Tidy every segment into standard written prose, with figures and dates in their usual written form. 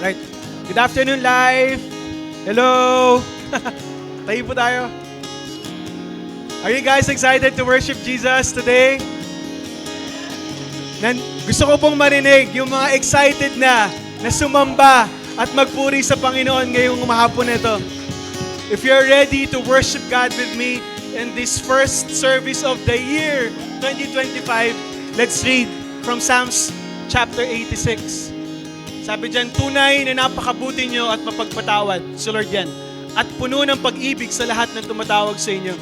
Right. Good afternoon, live. Hello. Tayo po tayo. Are you guys excited to worship Jesus today? Gusto ko pong marinig yung mga excited na sumamba at magpuri sa Panginoon ngayong umahapon nito. If you're ready to worship God with me in this first service of the year 2025, let's read from Psalms chapter 86. Sabi dyan, tunay na napakabuti nyo at mapagpatawad. So Lord yan. At puno ng pag-ibig sa lahat ng tumatawag sa inyo.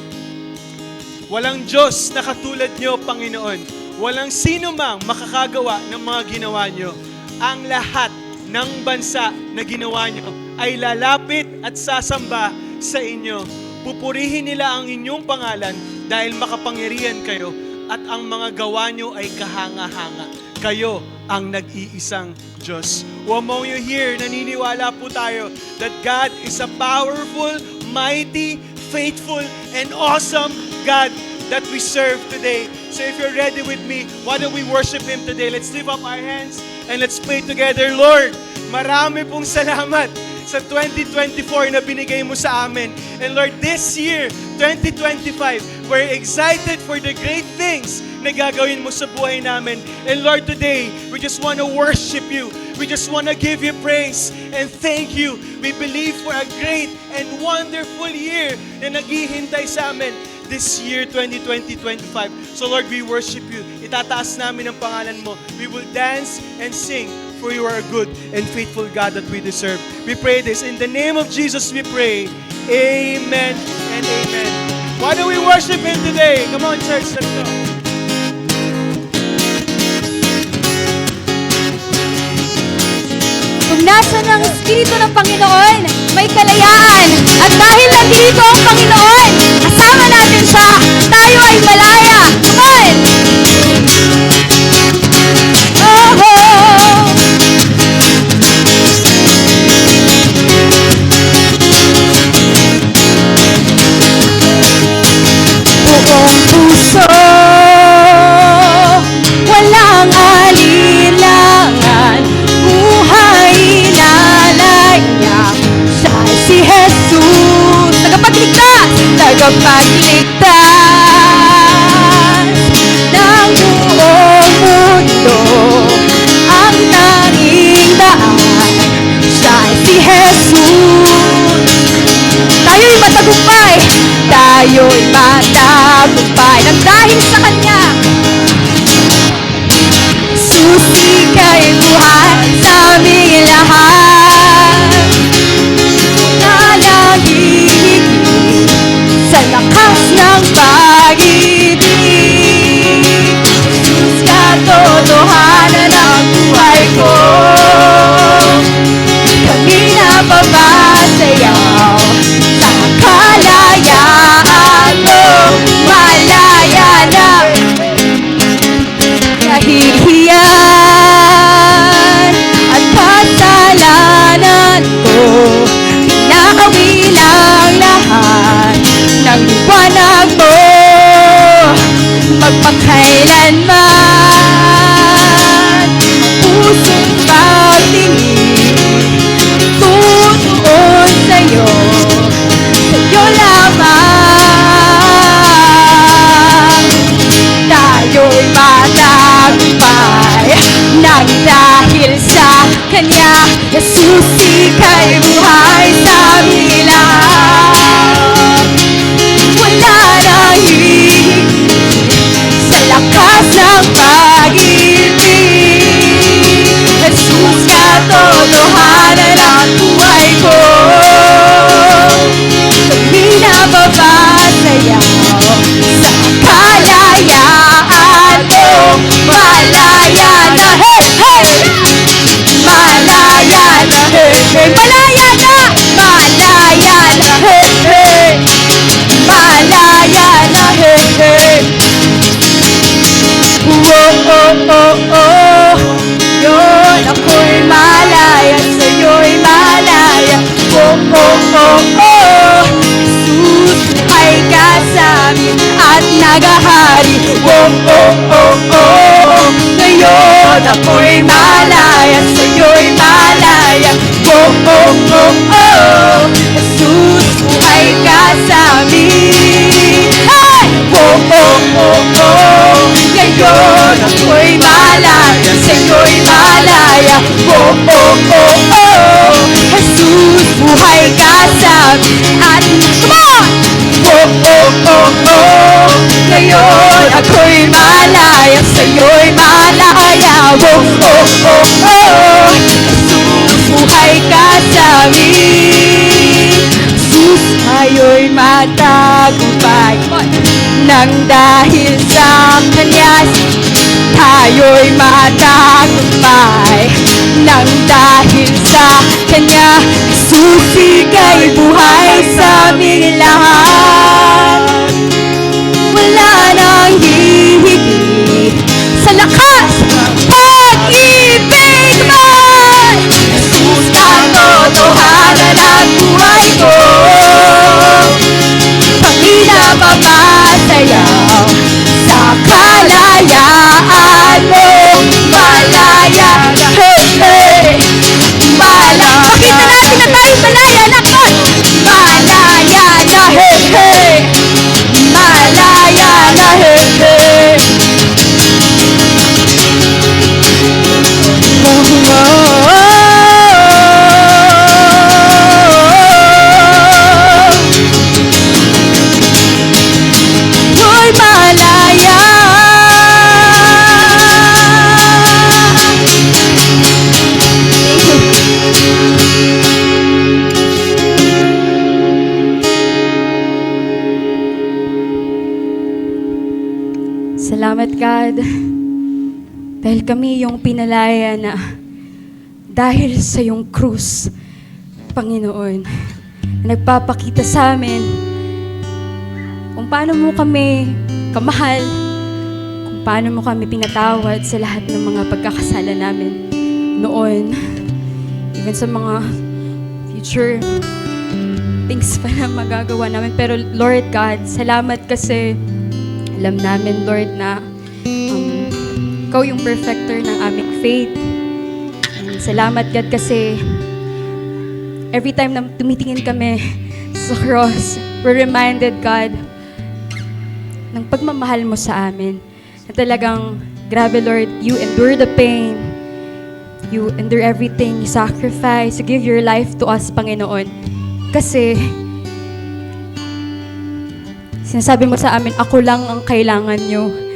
Walang Diyos na katulad nyo, Panginoon. Walang sino mang makakagawa ng mga ginawa nyo. Ang lahat ng bansa na ginawa nyo ay lalapit at sasamba sa inyo. Pupurihin nila ang inyong pangalan dahil makapangyarihan kayo at ang mga gawa nyo ay kahanga-hanga. Kayo ang nag-iisang Diyos. Among you here, naniniwala po tayo that God is a powerful, mighty, faithful, and awesome God that we serve today. So if you're ready with me, why don't we worship Him today? Let's lift up our hands and let's pray together. Lord, marami pong salamat sa 2024 na binigay mo sa amin. And Lord, this year, 2025, we're excited for the great things na gagawin mo sa buhay namin. And Lord, today, we just want to worship you. We just want to give you praise and thank you. We believe for a great and wonderful year na naghihintay sa amin this year, 2020-25. So Lord, we worship you. Itataas namin ang pangalan mo. We will dance and sing, for you are a good and faithful God that we deserve. We pray this. In the name of Jesus, we pray. Amen and amen. Why do we worship Him today? Come on, church, let's go. Kung nasan ang Espiritu ng Panginoon, may kalayaan. At dahil nandito ang Panginoon, kasama natin siya, tayo ay malaya. Come on! Oh, oh. Buong puso, walang alinlangan, buhay lalaya. Siya ay si Jesus, tagapagligtas ng buong mundo. Ang tanging daan, siya ay si Jesus. Tayo'y matagumpay, tayo'y matagumpay nang dahil sa Kanya. Susi kay buhay sa aming lahat. Nalangigit sa lakas ng pag-ibig. Jesus, katotohanan ang buhay ko. Kami napapasayaw sa kalayaan mo. Malaya na kahihiyan at kasalanan ko. Pinakawi lang lahat ng liwanag mo. Magpakailanman pusong pagtingin tutuon sa'yo, sa'yo lamang. Tayo'y matagumpay nang dahil sa Kanya. Jesus, ika'y buhay sa aming lahat. Wala nang hihigit sa lakas ng pag-ibig. Jesus, katotohanan ang buhay ko. Kami napapasayaw sa kalayaan mo. Malaya na, hey, hey! Malaya na, hey! ako'y malaya, sa'yo'y malaya. Oh, oh, oh, oh. Jesus, buhay ka sa amin at come on! Oh, oh, oh, oh. Ngayon ako'y malaya, sa'yo'y malaya. Oh, oh, oh, oh. Jesus, buhay ka sa amin. Jesus, tayo'y matagumpay nang dahil sa Kanya. Tayo'y matagumpay nang dahil sa Kanya. Jesus, ika'y buhay sa aming lahat. Wala nang hihigit sa lakas pag-ibig mo. Jesus, katotohanan ang buhay ko. Panginapapasayaw sa kalayaan mo. Malaya, hey, hey. Pakita natin na tayo malaya na ko. Malaya na, hey, hey. Malaya na, hey, hey. Oh, oh, oh. Ako'y malaya. Salamat, God. Dahil kami yung pinalaya na dahil sa yung krus, Panginoon, na nagpapakita sa amin kung paano mo kami kamahal, kung paano mo kami pinatawad sa lahat ng mga pagkakasala namin noon, even sa mga future things pa na magagawa namin. Pero Lord God, salamat kasi alam namin, Lord, na Ikaw yung perfecter ng aming faith. Salamat, God, kasi every time na tumitingin kami sa cross, we're reminded, God, ng pagmamahal mo sa amin. Na talagang, grabe, Lord, you endure the pain. You endure everything. You sacrifice. You give your life to us, Panginoon. Kasi, sinasabi mo sa amin, ako lang ang kailangan nyo.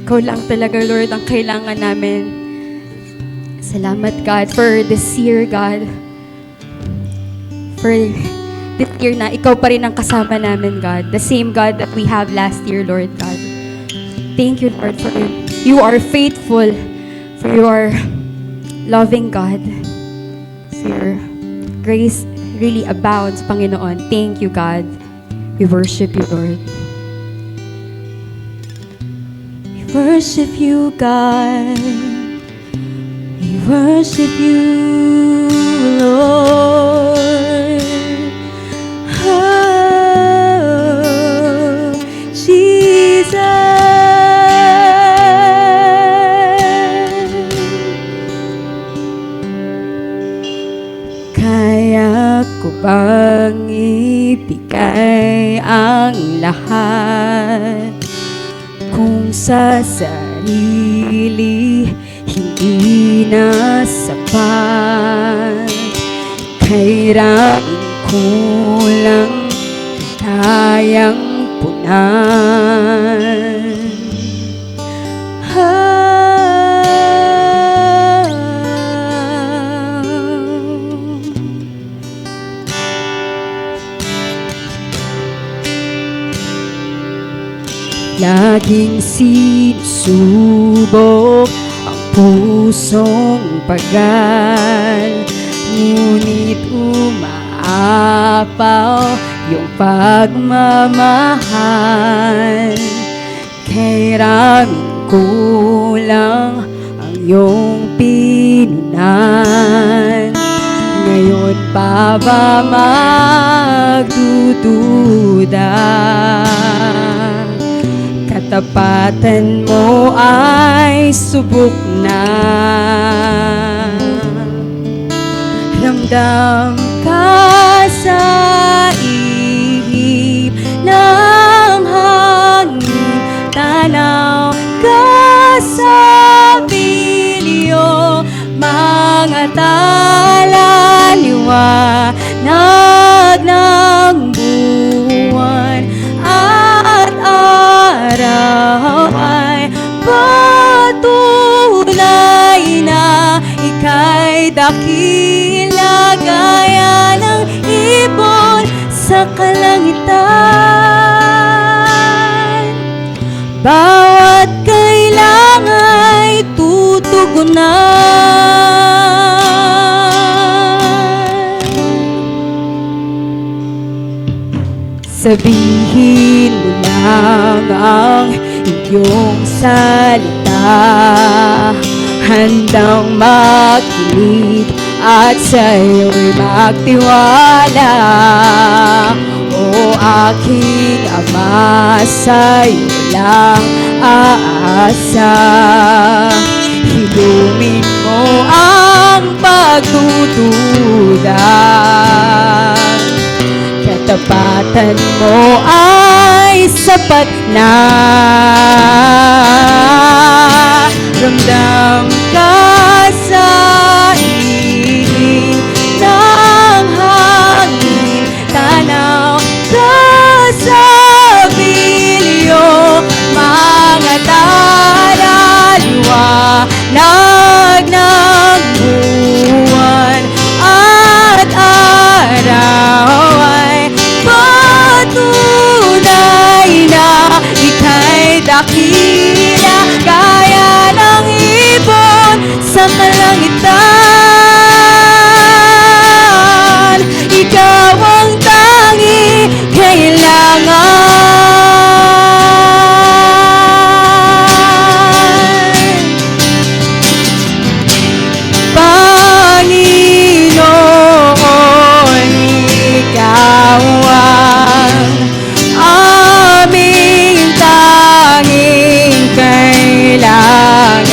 Ikaw lang talaga, Lord, ang kailangan namin. Salamat, God, for this year, God. For this year na ikaw pa rin ang kasama namin, God. The same God that we have last year, Lord God. Thank you, Lord, for you are faithful, for you are loving, God. For your grace really abounds, Panginoon. Thank you, God. We worship you, Lord. We worship you, God. We worship you, Lord. Oh, Jesus. Kaya ko bang ibigay ang lahat kung sa sarili hindi na sapat? Kay raming kulang kayang punan. Laging sinusubok ang pusong pagal, ngunit umaapaw yung pagmamahal. Kay raming kulang ang iyong pinunan, ngayon pa ba magdududa? Katapatan mo ay subok na. Ramdam ka sa ihip ng hangin, tanaw ka mga tala, liwanag ng buwan at araw ay patunay na ika'y dakila gaya ng ibon sa kalangitan. Bawat kailangan ay tutugunan. Sabihin mo lang ang iyong salita, handang makinig at sa'yo'y magtiwala. O aking Ama, sa'yo lang aasa. Hilumin mo ang pagdududa, katapatan mo ay sapat na. Ramdam ka sa ihip ng hangin, tanaw ka sa bilyo, mga tala, liwanag ng buwan at araw ay patunay na ika'y dakila gaya ng ibon sa kalangitan. Ikaw ang tangi kailangan. Panginoon, ikaw ang aming tanging kailangan.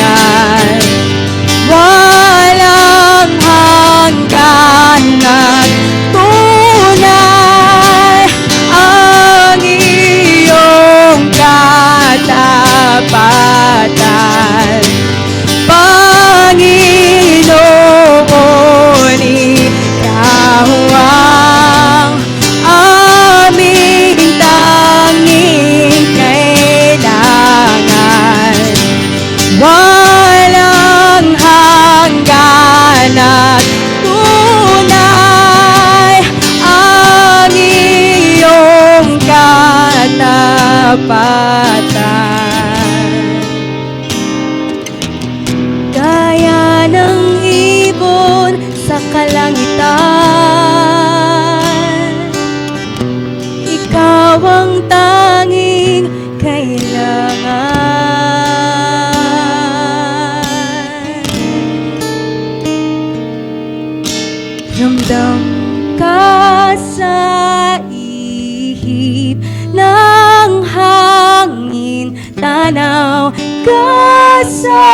Walang hanggan at tunay ang iyong katapatan. Panginoon, ikaw ang aming tanging kailangan. Walang hanggan at tunay ang iyong katapatan. Gaya ng ibon sa kalangitan, ikaw ang tanging kailangan. Ramdam ka sa ihip ng hangin, tanaw ka sa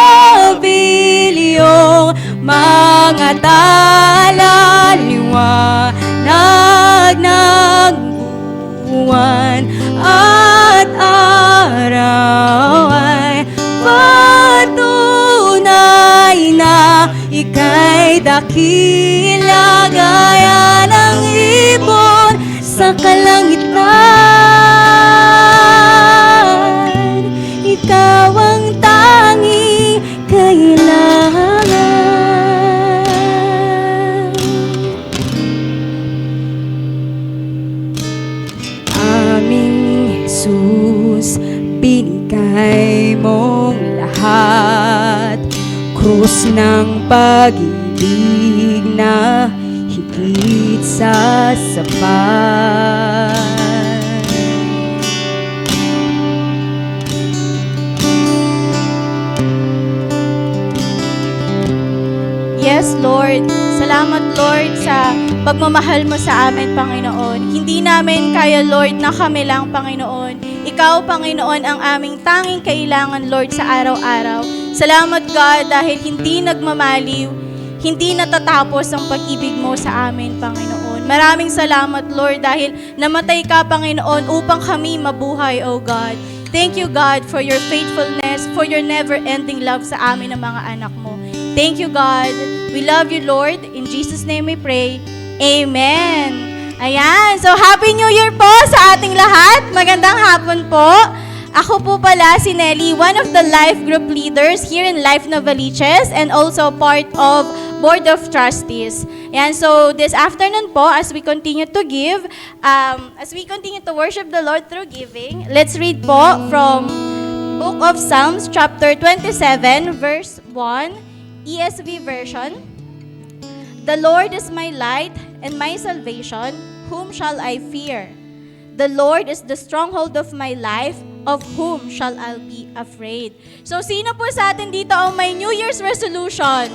bilyong mga tala, liwanag ng buwan at araw ay patunay na ika'y dakila gaya ng ibon sa kalangitan. Ikaw ang tanging kailangan. Aming Jesus, binigay mong lahat, krus ng pag-ibig na higit sa sapat. Yes, Lord. Salamat, Lord, sa pagmamahal mo sa amin, Panginoon. Hindi namin kaya, Lord, na kami lang, Panginoon. Ikaw, Panginoon, ang aming tanging kailangan, Lord, sa araw-araw. Salamat, God, dahil hindi nagmamaliw, hindi natatapos ang pag-ibig mo sa amin, Panginoon. Maraming salamat, Lord, dahil namatay ka, Panginoon, upang kami mabuhay, O God. Thank you, God, for your faithfulness, for your never-ending love sa amin ng mga anak mo. Thank you, God. We love you, Lord. In Jesus' name we pray. Amen. Ayan. So, Happy New Year po sa ating lahat. Magandang hapon po. Ako po pala si Nelly, one of the life group leaders here in Life Novaliches and also part of Board of Trustees. Ayan, so this afternoon po, as we continue to give, as we continue to worship the Lord through giving, let's read po from Book of Psalms, chapter 27, verse 1, ESV version. The Lord is my light and my salvation, whom shall I fear? The Lord is the stronghold of my life, of whom shall I be afraid? So, sino po sa atin dito ang may New Year's resolution?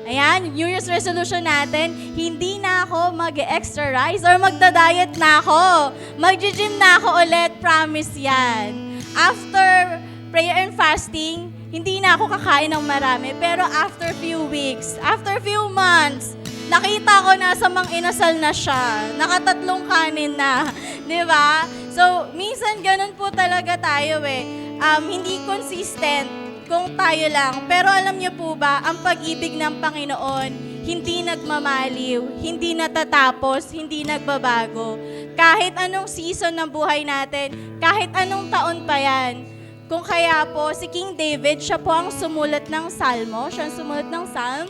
Ayan, New Year's resolution natin, hindi na ako mag-extra rice or magda-diet na ako. Mag-gym na ako ulit, promise yan. After prayer and fasting, hindi na ako kakain ng marami. Pero after few weeks, after few months, nakita ko na sa mang-inasal na siya. Nakatatlong kanin na. Di ba? So, minsan ganun po talaga tayo eh. Hindi consistent kung tayo lang. Pero alam niyo po ba, ang pag-ibig ng Panginoon, hindi nagmamaliw, hindi natatapos, hindi nagbabago. Kahit anong season ng buhay natin, kahit anong taon pa yan. Kung kaya po, si King David, siya po ang sumulat ng Salmo, siya ang sumulat ng Psalm,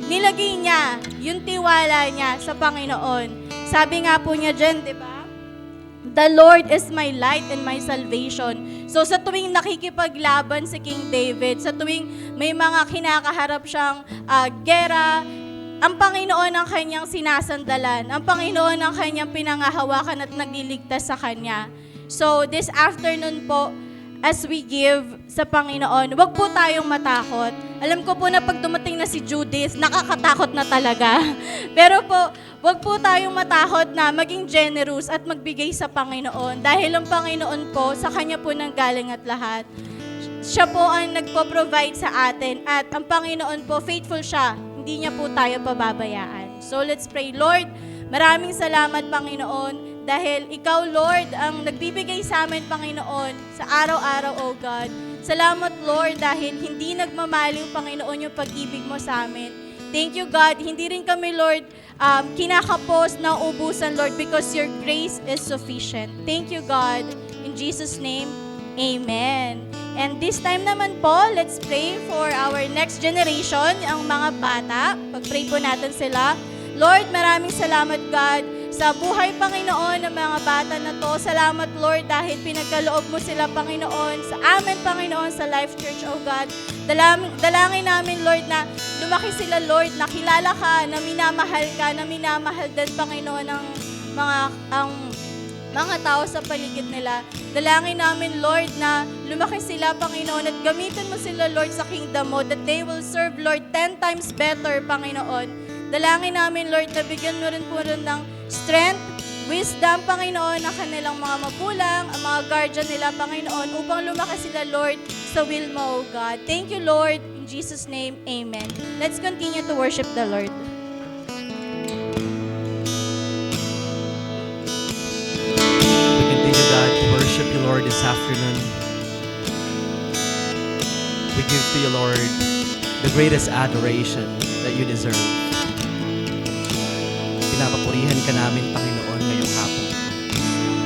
nilagay niya yung tiwala niya sa Panginoon. Sabi nga po niya dyan, di ba? The Lord is my light and my salvation. So sa tuwing nakikipaglaban si King David, sa tuwing may mga kinakaharap siyang gera, ang Panginoon ang kanyang sinasandalan. Ang Panginoon ang kanyang pinangahawakan at nagliligtas sa kanya. So this afternoon po, as we give sa Panginoon, wag po tayong matakot. Alam ko po na pag dumating na si Judith, nakakatakot na talaga. Pero po, wag po tayong matakot na maging generous at magbigay sa Panginoon. Dahil ang Panginoon po, sa Kanya po nanggaling at lahat. Siya po ang nagpo-provide sa atin at ang Panginoon po, faithful siya. Hindi niya po tayo pababayaan. So let's pray. Lord, maraming salamat Panginoon dahil Ikaw, Lord, ang nagbibigay sa amin, Panginoon, sa araw-araw, O God. Salamat, Lord, dahil hindi nagmamaliw, Panginoon, yung pag-ibig mo sa amin. Thank you, God. Hindi rin kami, Lord, kinakapos na ubusan, Lord, because your grace is sufficient. Thank you, God. In Jesus' name, Amen. And this time naman po, let's pray for our next generation, ang mga bata. Pag-pray po natin sila. Lord, maraming salamat, God, sa buhay, Panginoon, ng mga bata na to. Salamat, Lord, dahil pinagkaloob mo sila, Panginoon, sa amin, Panginoon, sa Life Church, O God. Dalangin namin, Lord, na lumaki sila, Lord, na kilala ka, na minamahal din, Panginoon, ang mga tao sa paligid nila. Dalangin namin, Lord, na lumaki sila, Panginoon, at gamitin mo sila, Lord, sa kingdom mo, that they will serve, Lord, 10 times better, Panginoon. Dalangin namin, Lord, na bigyan mo rin po rin ng strength, wisdom, Panginoon, ng kanilang mga magulang, ang mga guardian nila, Panginoon, upang lumaki sila, Lord, sa will mo, O God. Thank you, Lord. In Jesus' name, Amen. Let's continue to worship the Lord. We continue, God, to worship you, Lord, this afternoon. We give to you, Lord, the greatest adoration that you deserve. Pinapapurihan ka namin, Panginoon, ngayong hapon.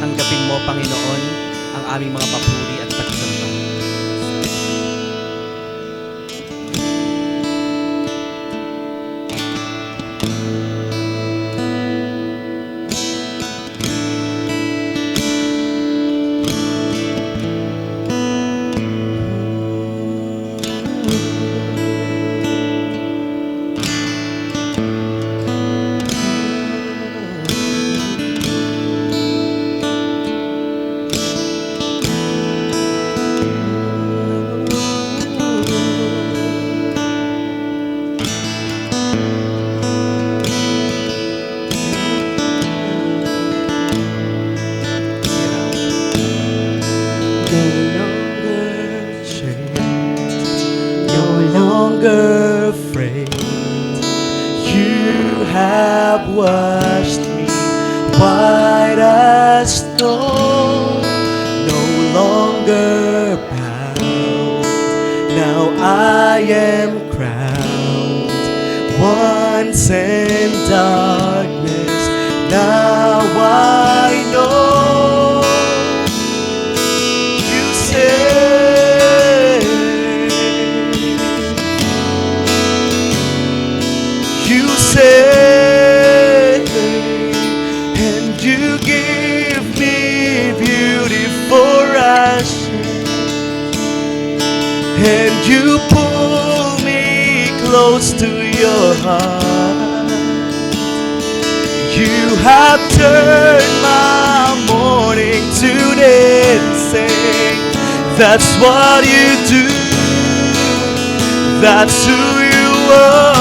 Tanggapin mo, Panginoon, ang aming mga papuri at pagsamba. Washed me white as snow, no longer bound. Now I am crowned once in darkness, now I know. You say, and you give me beauty for ashes, and you pull me close to your heart. You have turned my mourning to dancing. That's what you do. That's who you are.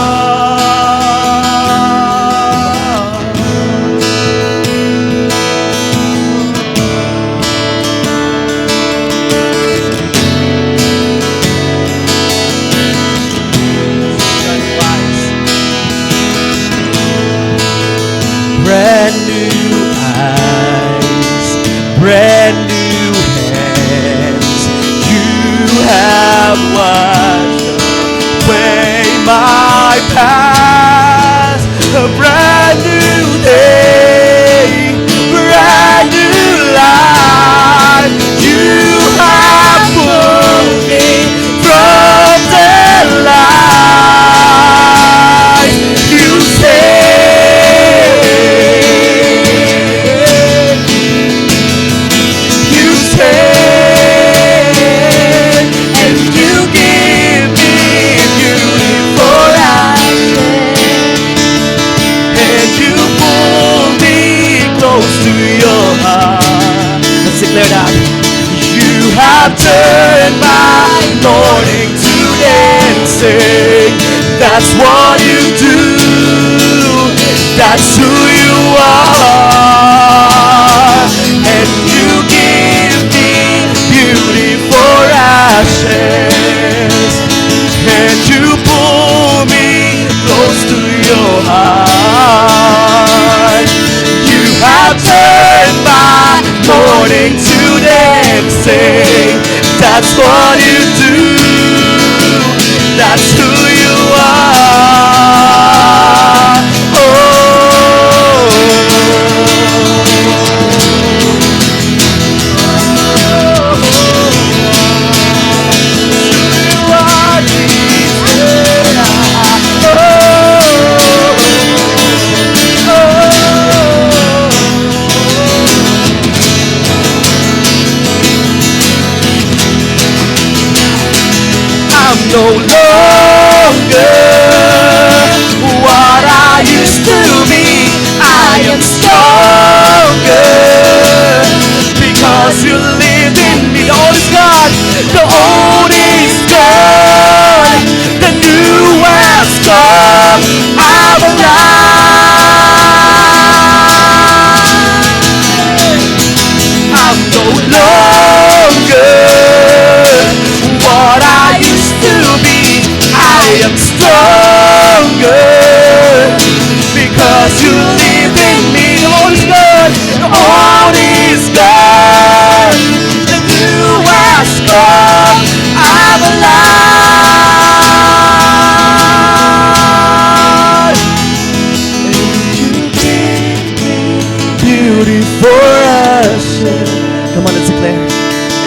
Brand new eyes, brand new hands. You have washed away my past. A brand new day, brand new life. You have pulled me from the light. You say, declare that you have turned my mourning to dancing. That's what you do. That's who you are. And you give me beauty for ashes, and you pull me close to your heart. You have turned my mourning to dancing. That's what you do. That's who you are. Oh, you are Jesus. I'm no longer what I used to be. I am stronger because you live in me. The old is gone, the old is gone, the new has come. I'm alive. I'm no longer what I used to be. I am stronger because you live in me. The old is gone, the old is gone, the new has come. I'm alive. And you give me beauty for ashes. Come on, let's declare.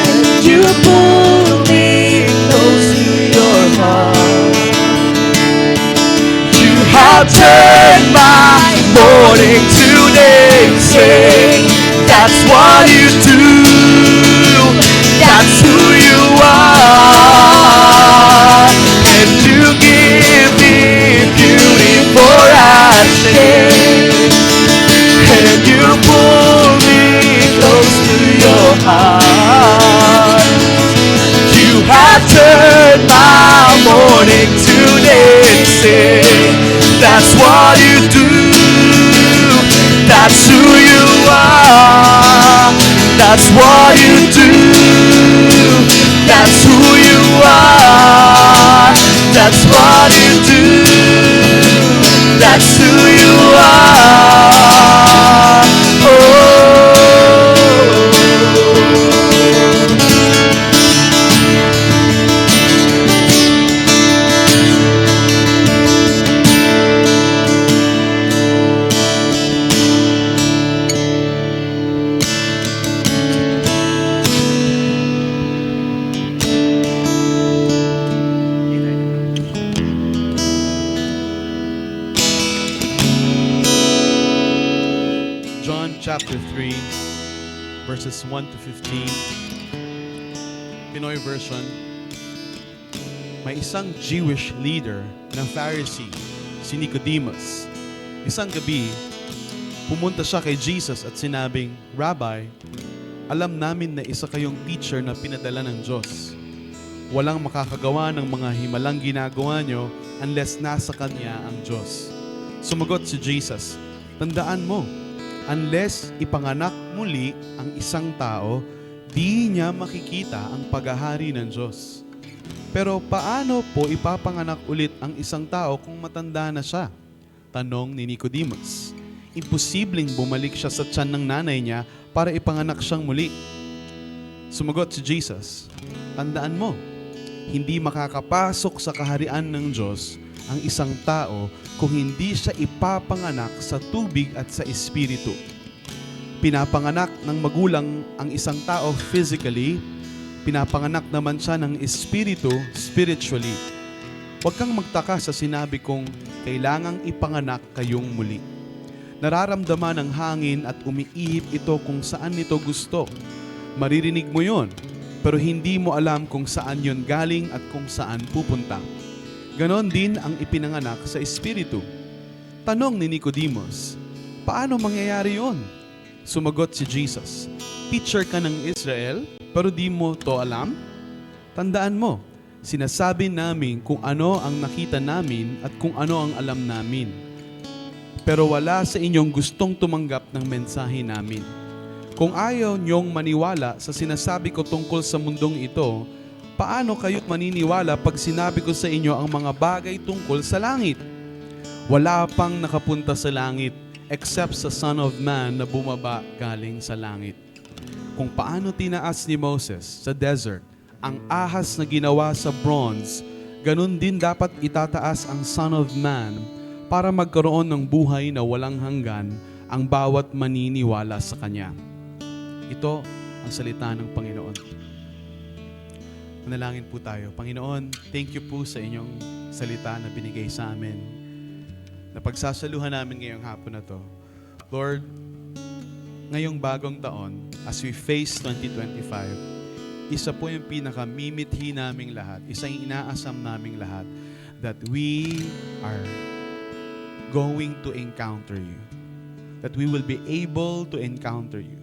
And you pull me close to your heart. You have turned my mourning to dancing. That's what you do. That's who you are. And you give me beauty for ashes, and you pull me close to your heart. You have turned my mourning to dancing. That's what you do. That's who you are. That's what you do. That's who you are. That's what you do. That's who you are. Oh. verses 1 to 15. Pinoy version. May isang Jewish leader ng Pharisee, si Nicodemus. Isang gabi, pumunta siya kay Jesus at sinabing, Rabbi, alam namin na isa kayong teacher na pinadala ng Diyos. Walang makakagawa ng mga himalang ginagawa nyo unless nasa Kanya ang Diyos. Sumagot si Jesus, tandaan mo, unless ipanganak muli ang isang tao, di niya makikita ang paghahari ng Diyos. Pero paano po ipapanganak ulit ang isang tao kung matanda na siya? Tanong ni Nicodemus. Imposibleng bumalik siya sa tiyan ng nanay niya para ipanganak siyang muli. Sumagot si Jesus, tandaan mo, hindi makakapasok sa kaharian ng Diyos ang isang tao kung hindi siya ipapanganak sa tubig at sa espiritu. Pinapanganak ng magulang ang isang tao physically, pinapanganak naman siya ng espiritu spiritually. Huwag kang magtaka sa sinabi kong kailangang ipanganak kayong muli. Nararamdaman ng hangin at umiihip ito kung saan nito gusto. Maririnig mo yon, pero hindi mo alam kung saan yon galing at kung saan pupunta. Ganon din ang ipinanganak sa espiritu. Tanong ni Nicodemus, paano mangyayari yon? Sumagot si Jesus, teacher ka ng Israel, pero di mo to alam? Tandaan mo, sinasabi namin kung ano ang nakita namin at kung ano ang alam namin. Pero wala sa inyong gustong tumanggap ng mensahe namin. Kung ayaw niyong maniwala sa sinasabi ko tungkol sa mundong ito, paano kayo maniniwala pag sinabi ko sa inyo ang mga bagay tungkol sa langit? Wala pang nakapunta sa langit except sa Son of Man na bumaba galing sa langit. Kung paano tinaas ni Moses sa desert ang ahas na ginawa sa bronze, ganun din dapat itataas ang Son of Man para magkaroon ng buhay na walang hanggan ang bawat maniniwala sa Kanya. Ito ang salita ng Panginoon. Manalangin po tayo. Panginoon, thank you po sa inyong salita na binigay sa amin. Na pagsasaluhan namin ngayong hapon na to. Lord, ngayong bagong taon, as we face 2025, isa po yung pinakamimithi naming lahat, isa yung inaasam naming lahat, that we are going to encounter you. That we will be able to encounter you.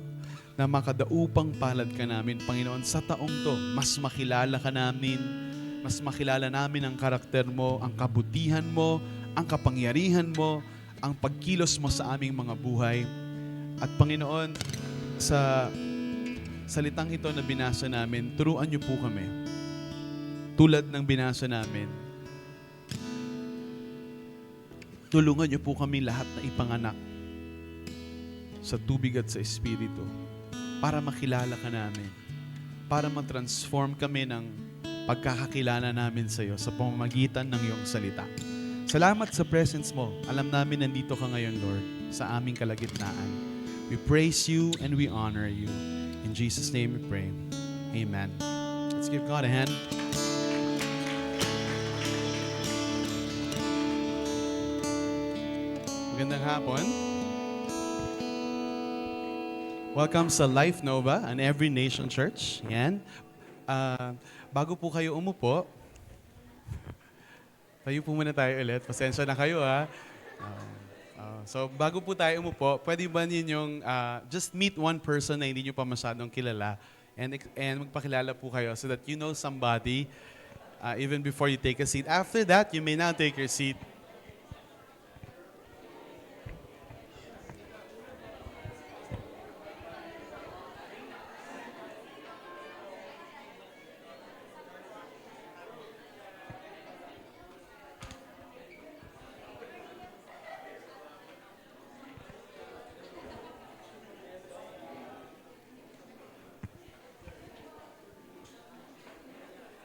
Na makadaupang palad ka namin, Panginoon, sa taong to. Mas makilala ka namin, mas makilala namin ang karakter mo, ang kabutihan mo, ang kapangyarihan mo, ang pagkilos mo sa aming mga buhay. At Panginoon, sa salitang ito na binasa namin, turuan niyo po kami. Tulad ng binasa namin, tulungan niyo po kami lahat na ipanganak sa tubig at sa espiritu para makilala ka namin, para matransform kami ng pagkakakilala namin sa iyo sa pamamagitan ng iyong salita. Salamat sa presence mo. Alam namin nandito ka ngayon, Lord, sa aming kalagitnaan. We praise you and we honor you. In Jesus' name we pray. Amen. Let's give God a hand. Magandang hapon. Welcome sa Life Nova and Every Nation Church. Yan. Bago po kayo umupo, tayo po muna tayo ulit. Pasensya na kayo ha. So bago po tayo umupo, pwede ba ninyong just meet one person na hindi nyo pa masyadong kilala and magpakilala po kayo so that you know somebody even before you take a seat. After that, you may now take your seat.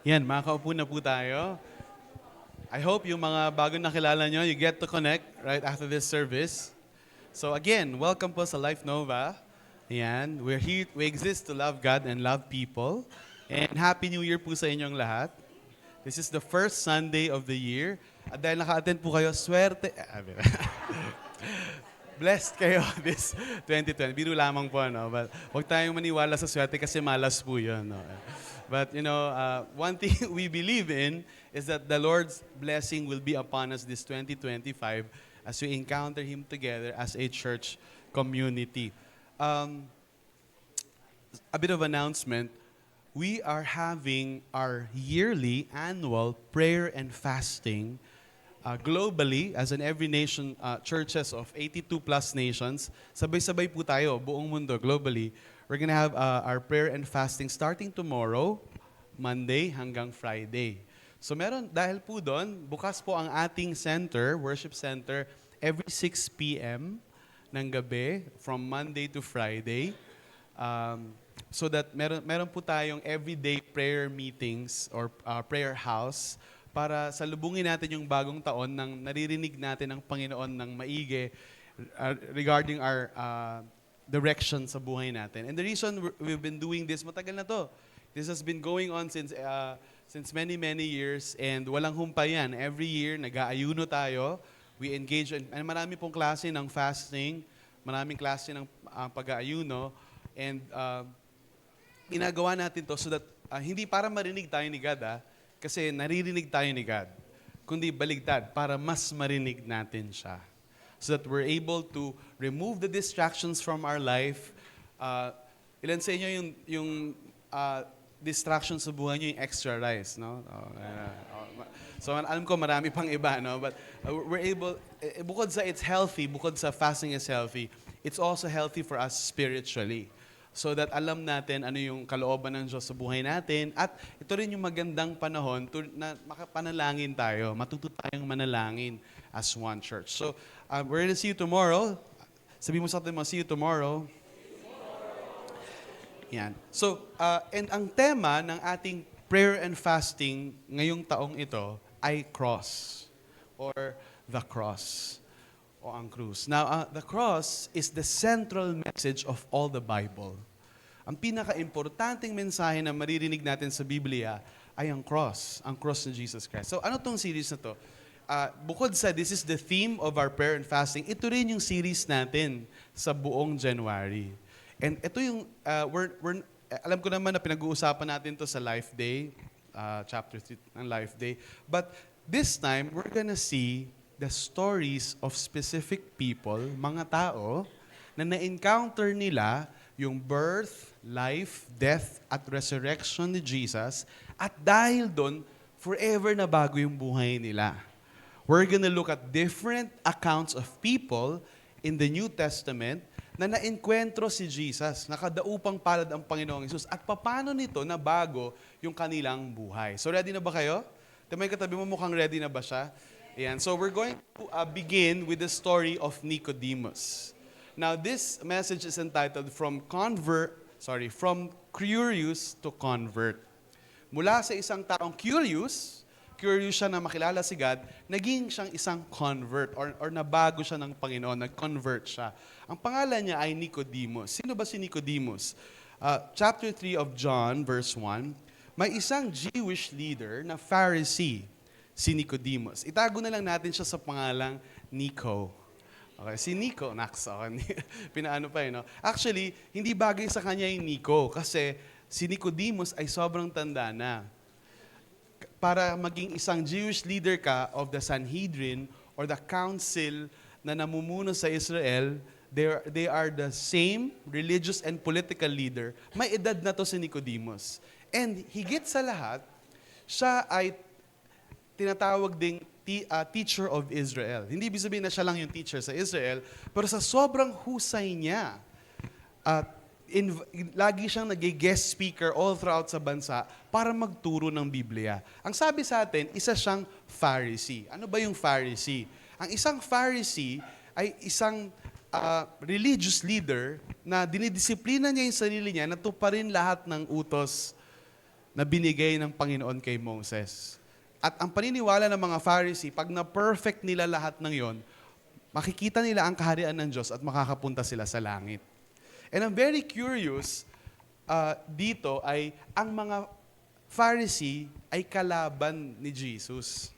Yan, makakaupo na po tayo. I hope yung mga bagong nakilala nyo, you get to connect right after this service. So again, welcome po sa Life Nova. Yan, we're here, we exist to love God and love people. And Happy New Year po sa inyong lahat. This is the first Sunday of the year. At dahil naka-attend po kayo, swerte. blessed kayo this 2020. Biro lamang po, no? But huwag tayong maniwala sa swerte kasi malas po yun, no? But, one thing we believe in is that the Lord's blessing will be upon us this 2025 as we encounter Him together as a church community. A bit of announcement. We are having our yearly annual prayer and fasting globally, as in every nation, churches of 82 plus nations. Sabay-sabay po tayo, buong mundo, globally. We're gonna have our prayer and fasting starting tomorrow, Monday hanggang Friday. So dahil po doon, bukas po ang ating center, worship center, every 6 p.m. ng gabi, from Monday to Friday. So that meron po tayong everyday prayer meetings or prayer house para salubungin natin yung bagong taon nang naririnig natin ang Panginoon ng maigi regarding our direction sa buhay natin. And the reason we've been doing this, matagal na to. This has been going on since many, many years and walang humpay yan. Every year, nag-aayuno tayo. We engage in marami pong klase ng fasting, maraming klase ng pag-aayuno. And ginagawa natin to so that hindi para marinig tayo ni God, kasi naririnig tayo ni God, kundi baligtad para mas marinig natin siya. So that we're able to remove the distractions from our life. Ilan sa inyo yung distraction sa buhay nyo, yung extra rice, no? So alam ko marami pang iba, no? But we're able, bukod sa it's healthy, bukod sa fasting is healthy, it's also healthy for us spiritually. So that alam natin ano yung kalooban ng Diyos sa buhay natin. At ito rin yung magandang panahon na makapanalangin tayo, matuto tayong manalangin as one church. So, we're gonna see you tomorrow. Sabi mo sa atin, see you tomorrow. Yan. So, and ang tema ng ating prayer and fasting ngayong taong ito ay cross or the cross o ang krus. Now, the cross is the central message of all the Bible. Ang pinaka-importanting mensahe na maririnig natin sa Biblia ay ang cross ni Jesus Christ. So, ano tong series na to? Bukod sa this is the theme of our prayer and fasting, ito rin yung series natin sa buong January. And ito yung, alam ko naman na pinag-uusapan natin to sa Life Day, chapter 3 ng Life Day. But this time, we're gonna see the stories of specific people, mga tao, na na-encounter nila yung birth, life, death, at resurrection ni Jesus. At dahil doon, forever na bago yung buhay nila. We're gonna look at different accounts of people in the New Testament na na-enkwentro si Jesus, nakadaupang palad ang Panginoong Hesus, at paano nito na bago yung kanilang buhay. So ready na ba kayo? May katabi mo, mukhang ready na ba siya? Ayan. So we're going to begin with the story of Nicodemus. Now this message is entitled From Curious to Convert. Mula sa isang taong curious siya na makilala si God, naging siyang isang convert or nabago siya ng Panginoon, nag-convert siya. Ang pangalan niya ay Nicodemus. Sino ba si Nicodemus? Chapter 3 of John, verse 1, may isang Jewish leader na Pharisee, si Nicodemus. Itago na lang natin siya sa pangalang Nico. Okay, si Nico, pinaano pa no? Actually, hindi bagay sa kanya yung Nico kasi si Nicodemus ay sobrang tanda na. Para maging isang Jewish leader ka of the Sanhedrin or the council na namumuno sa Israel, they are the same religious and political leader. May edad na to si Nicodemus. And higit sa lahat, siya ay tinatawag ding teacher of Israel. Hindi ibig sabihin na siya lang yung teacher sa Israel, pero sa sobrang husay niya, lagi siyang nag-guest speaker all throughout sa bansa para magturo ng Biblia. Ang sabi sa atin, isa siyang Pharisee. Ano ba yung Pharisee? Ang isang Pharisee ay isang religious leader na dinidisiplina niya yung sarili niya na tuparin lahat ng utos na binigay ng Panginoon kay Moses. At ang paniniwala ng mga Pharisee, pag na-perfect nila lahat ng yon, makikita nila ang kaharian ng Diyos at makakapunta sila sa langit. And I'm very curious dito ay ang mga Pharisee ay kalaban ni Jesus.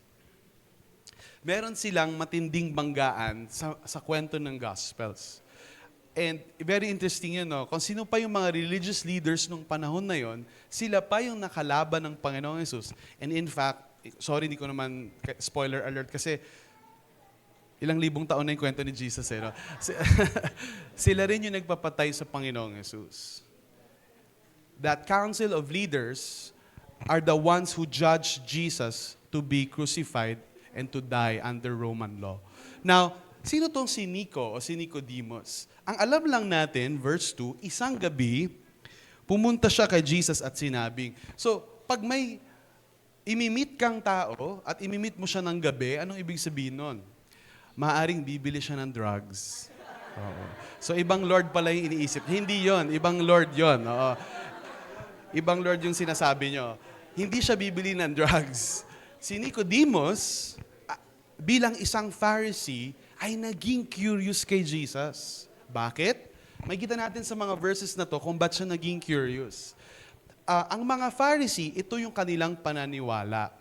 meron silang matinding banggaan sa kwento ng Gospels. And very interesting yun, no? Kung sino pa yung mga religious leaders nung panahon na yon, sila pa yung nakalaban ng Panginoong Yesus. And in fact, sorry, hindi ko naman, spoiler alert, kasi ilang libong taon na yung kwento ni Jesus, no? Sila rin yung nagpapatay sa Panginoong Yesus. That council of leaders are the ones who judged Jesus to be crucified and to die under Roman law. Now, sino tong si Nico o si Nicodemus? Ang alam lang natin, verse 2, isang gabi, pumunta siya kay Jesus at sinabing, so, pag may imimit kang tao at imimit mo siya ng gabi, anong ibig sabihin nun? Maaring bibili siya ng drugs. Oo. So, ibang Lord pala yung iniisip. Hindi yon, ibang Lord yon. Oo. Ibang Lord yung sinasabi nyo. Hindi siya bibili ng drugs. Si Nicodemus, bilang isang Pharisee, ay naging curious kay Jesus. Bakit? May kita natin sa mga verses na to kung ba't siya naging curious. Ang mga Pharisee, ito yung kanilang pananiwala.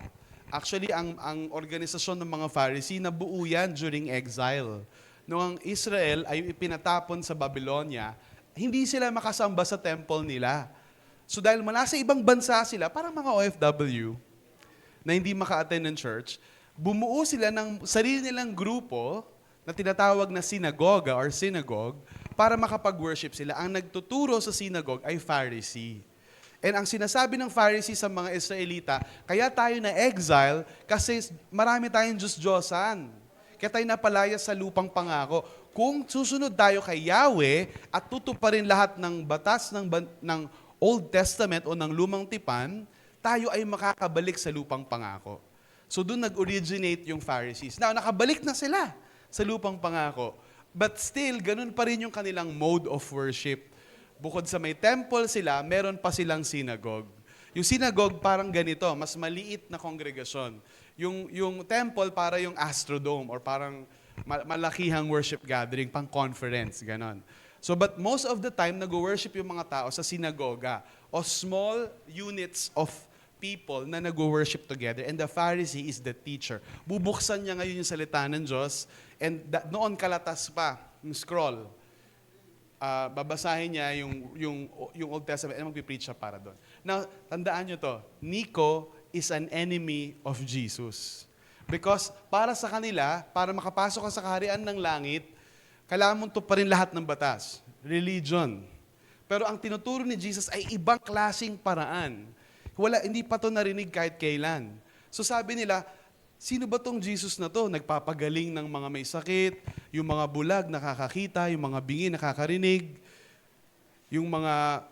Actually, ang organisasyon ng mga Pharisee, nabuo yan during exile. Noong ang Israel ay ipinatapon sa Babylonia, hindi sila makasamba sa temple nila. So dahil nasa ibang bansa sila, parang mga OFW, na hindi maka-attend ng church, bumuo sila ng sarili nilang grupo na tinatawag na sinagoga or synagogue para makapag-worship sila. Ang nagtuturo sa synagogue ay Pharisee. And ang sinasabi ng Pharisee sa mga Israelita, kaya tayo na-exile kasi marami tayong Diyos-Diyosan. Kaya tayo napalaya sa lupang pangako. Kung susunod tayo kay Yahweh at tutuparin lahat ng batas ng Old Testament o ng Lumang Tipan, tayo ay makakabalik sa lupang pangako. So doon nag-originate yung Pharisees. Now, nakabalik na sila sa lupang pangako. But still, ganun pa rin yung kanilang mode of worship. Bukod sa may temple sila, meron pa silang synagogue. Yung synagogue parang ganito, mas maliit na kongregasyon. Yung temple para yung Astrodome or parang malakihang worship gathering, pang conference, ganon. So, but most of the time, nag-worship yung mga tao sa sinagoga o small units of people na nag-worship together. And the Pharisee is the teacher. Bubuksan niya ngayon yung salita ng Diyos and noon kalatas pa, yung scroll. Babasahin niya yung Old Testament and magpipreach siya para doon. Now, tandaan niyo to, Nico is an enemy of Jesus. Because para sa kanila, para makapasok ka sa kaharian ng langit, kailangan mong tuparin lahat ng batas. Religion. Pero ang tinuturo ni Jesus ay ibang klaseng paraan. Hindi pa to narinig kahit kailan. So sabi nila, sino ba tong Jesus na to? Nagpapagaling ng mga may sakit, yung mga bulag nakakakita, yung mga bingi nakakarinig, yung mga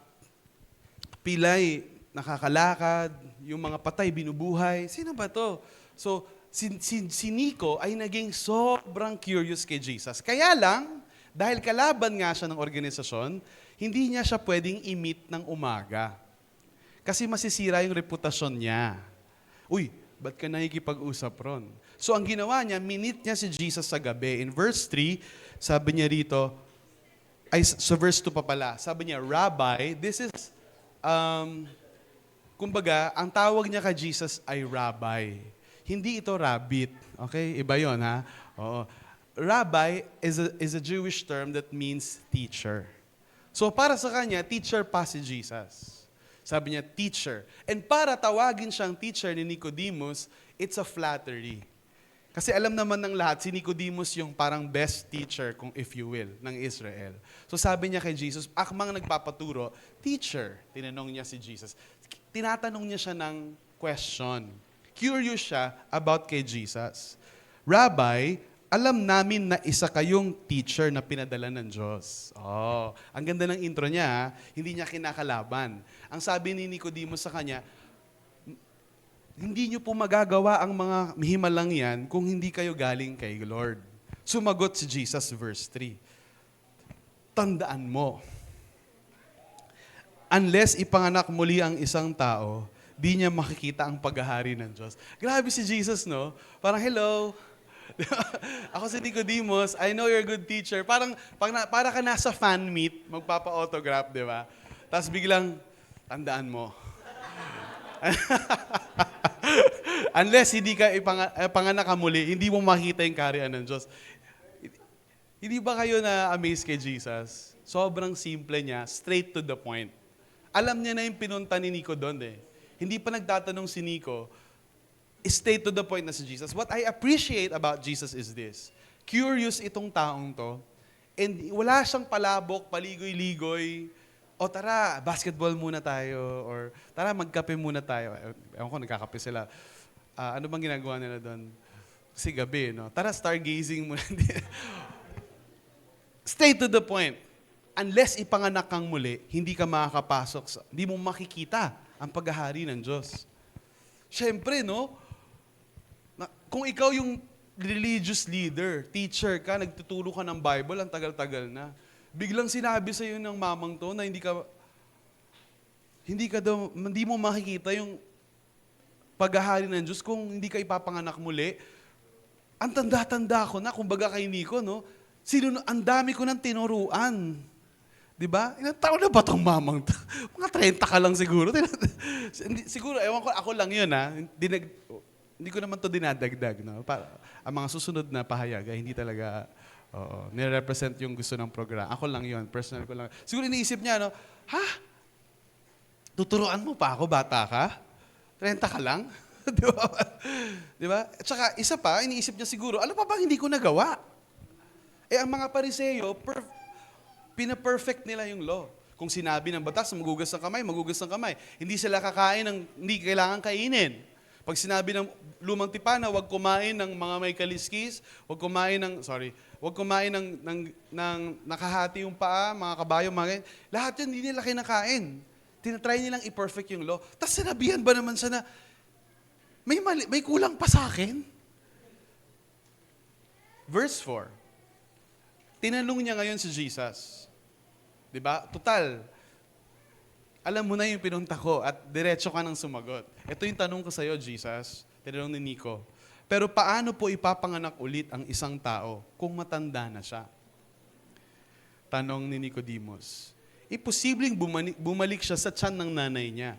pilay nakakalakad, yung mga patay binubuhay. Sino ba to? So, si Nico ay naging sobrang curious kay Jesus. Kaya lang, dahil kalaban nga siya ng organisasyon, hindi niya siya pwedeng i-meet ng umaga. Kasi masisira yung reputasyon niya. Uy, ba't ka nakikipag-usap ron? So ang ginawa niya, minit niya si Jesus sa gabi. In verse 3, sabi niya rito, sa verse 2 pa pala, sabi niya, Rabbi, this is, kumbaga, ang tawag niya kay Jesus ay Rabbi. Hindi ito rabbit. Okay? Iba yon ha? Oo. Rabbi is a Jewish term that means teacher. So para sa kanya, teacher pa si Jesus. Sabi niya, teacher. And para tawagin siyang teacher ni Nicodemus, it's a flattery. Kasi alam naman ng lahat, si Nicodemus yung parang best teacher, kung if you will, ng Israel. So sabi niya kay Jesus, akmang nagpapaturo, teacher, tinanong niya si Jesus. Tinatanong niya siya ng question. Curious siya about kay Jesus. Rabbi, alam namin na isa kayong teacher na pinadala ng Diyos. Oh, ang ganda ng intro niya, ha? Hindi niya kinakalaban. Ang sabi ni Nicodemus sa kanya, hindi niyo po magagawa ang mga himalang yan kung hindi kayo galing kay Lord. Sumagot si Jesus, verse 3. Tandaan mo, unless ipanganak muli ang isang tao, di niya makikita ang paghahari ng Diyos. Grabe si Jesus, no? Parang, hello. Ako si Nicodemus, I know you're a good teacher. Para ka nasa fan meet, magpapa-autograph, di ba? Tapos biglang, tandaan mo. Unless hindi ka panganak ka muli, hindi mo makita yung kaharian ng Diyos. Hindi ba kayo na-amaze kay Jesus? Sobrang simple niya, straight to the point. Alam niya na yung pinunta ni Nico doon eh. Hindi pa nagtatanong si Nico, straight to the point na si Jesus. What I appreciate about Jesus is this. Curious itong taong to, and wala siyang palabok, paligoy-ligoy, o tara, basketball muna tayo, or tara, magkape muna tayo. Ewan ko, nagkakape sila. Ano bang ginagawa nila doon? Kasi gabi, no? Tara, stargazing muna. Straight to the point. Unless ipanganak kang muli, hindi ka makakapasok, hindi mo makikita ang paghahari ng Diyos. Siyempre, no? Kung ikaw yung religious leader, teacher ka, nagtuturo ka ng Bible, ang tagal-tagal na. Biglang sinabi sa iyo ng mamang to na hindi mo makikita yung paghahari ng Diyos kung hindi ka ipapanganak muli. Ang tanda-tanda ko na, kumbaga kay Nico, no? Ang dami ko ng tinuruan. Diba? Ilang taon na ba itong mamang to? Mga 30 ka lang siguro. Siguro, ewan ko, ako lang yun, ha? Hindi ko naman to dinadagdag, no? Ang mga susunod na pahayag ay hindi talaga nire-represent yung gusto ng programa. Ako lang yun, personal ko lang. Siguro iniisip niya, no? Ha? Tuturuan mo pa ako, bata ka? 30 ka lang? Di ba? Di ba? At saka, isa pa, iniisip niya siguro, ano pa bang hindi ko nagawa? Ang mga Pariseo, pina-perfect nila yung law. Kung sinabi ng batas, magugas ng kamay. Hindi sila kakain hindi kailangan kainin. Pag sinabi ng lumang tipana, huwag kumain ng mga may kaliskis, huwag kumain ng nakahati yung paa, mga kabayo, lahat yun, hindi nila kinakain. Tinatry nilang i-perfect yung law. Tapos sinabihan ba naman siya na, may kulang pa sa akin? Verse 4. Tinanong niya ngayon si Jesus. Diba? Total, alam mo na yung pinunta ko at diretso ka nang sumagot. Ito yung tanong ko sa'yo, Jesus. Tinanong ni Nico. Pero paano po ipapanganak ulit ang isang tao kung matanda na siya? Tanong ni Nicodemus. Posibleng bumalik siya sa tiyan ng nanay niya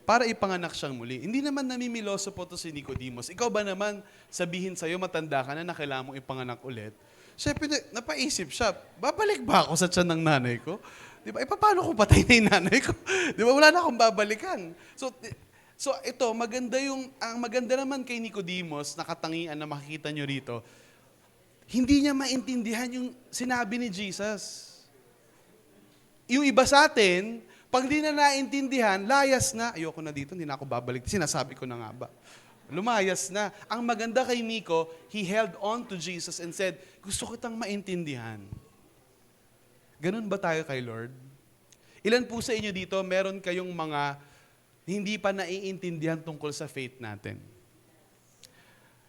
para ipanganak siyang muli. Hindi naman namimiloso po to si Nicodemus. Ikaw ba naman sabihin sa'yo, matanda ka na kailangan mong ipanganak ulit? Siyempre, napaisip siya, babalik ba ako sa tiyan ng nanay ko? Di ba? Paano kung patay na yung nanay ko? Di ba? Wala na akong babalikan. So ito, ang maganda naman kay Nicodemus, nakatangian na makikita nyo rito, hindi niya maintindihan yung sinabi ni Jesus. Yung iba sa atin, pag di na naintindihan, layas na. Ayoko na dito, hindi na ako babalik. Sinasabi ko na nga ba? Lumayas na. Ang maganda kay Nico, he held on to Jesus and said, gusto kitang maintindihan. Ganun ba tayo kay Lord? Ilan po sa inyo dito, meron kayong mga hindi pa naiintindihan tungkol sa faith natin?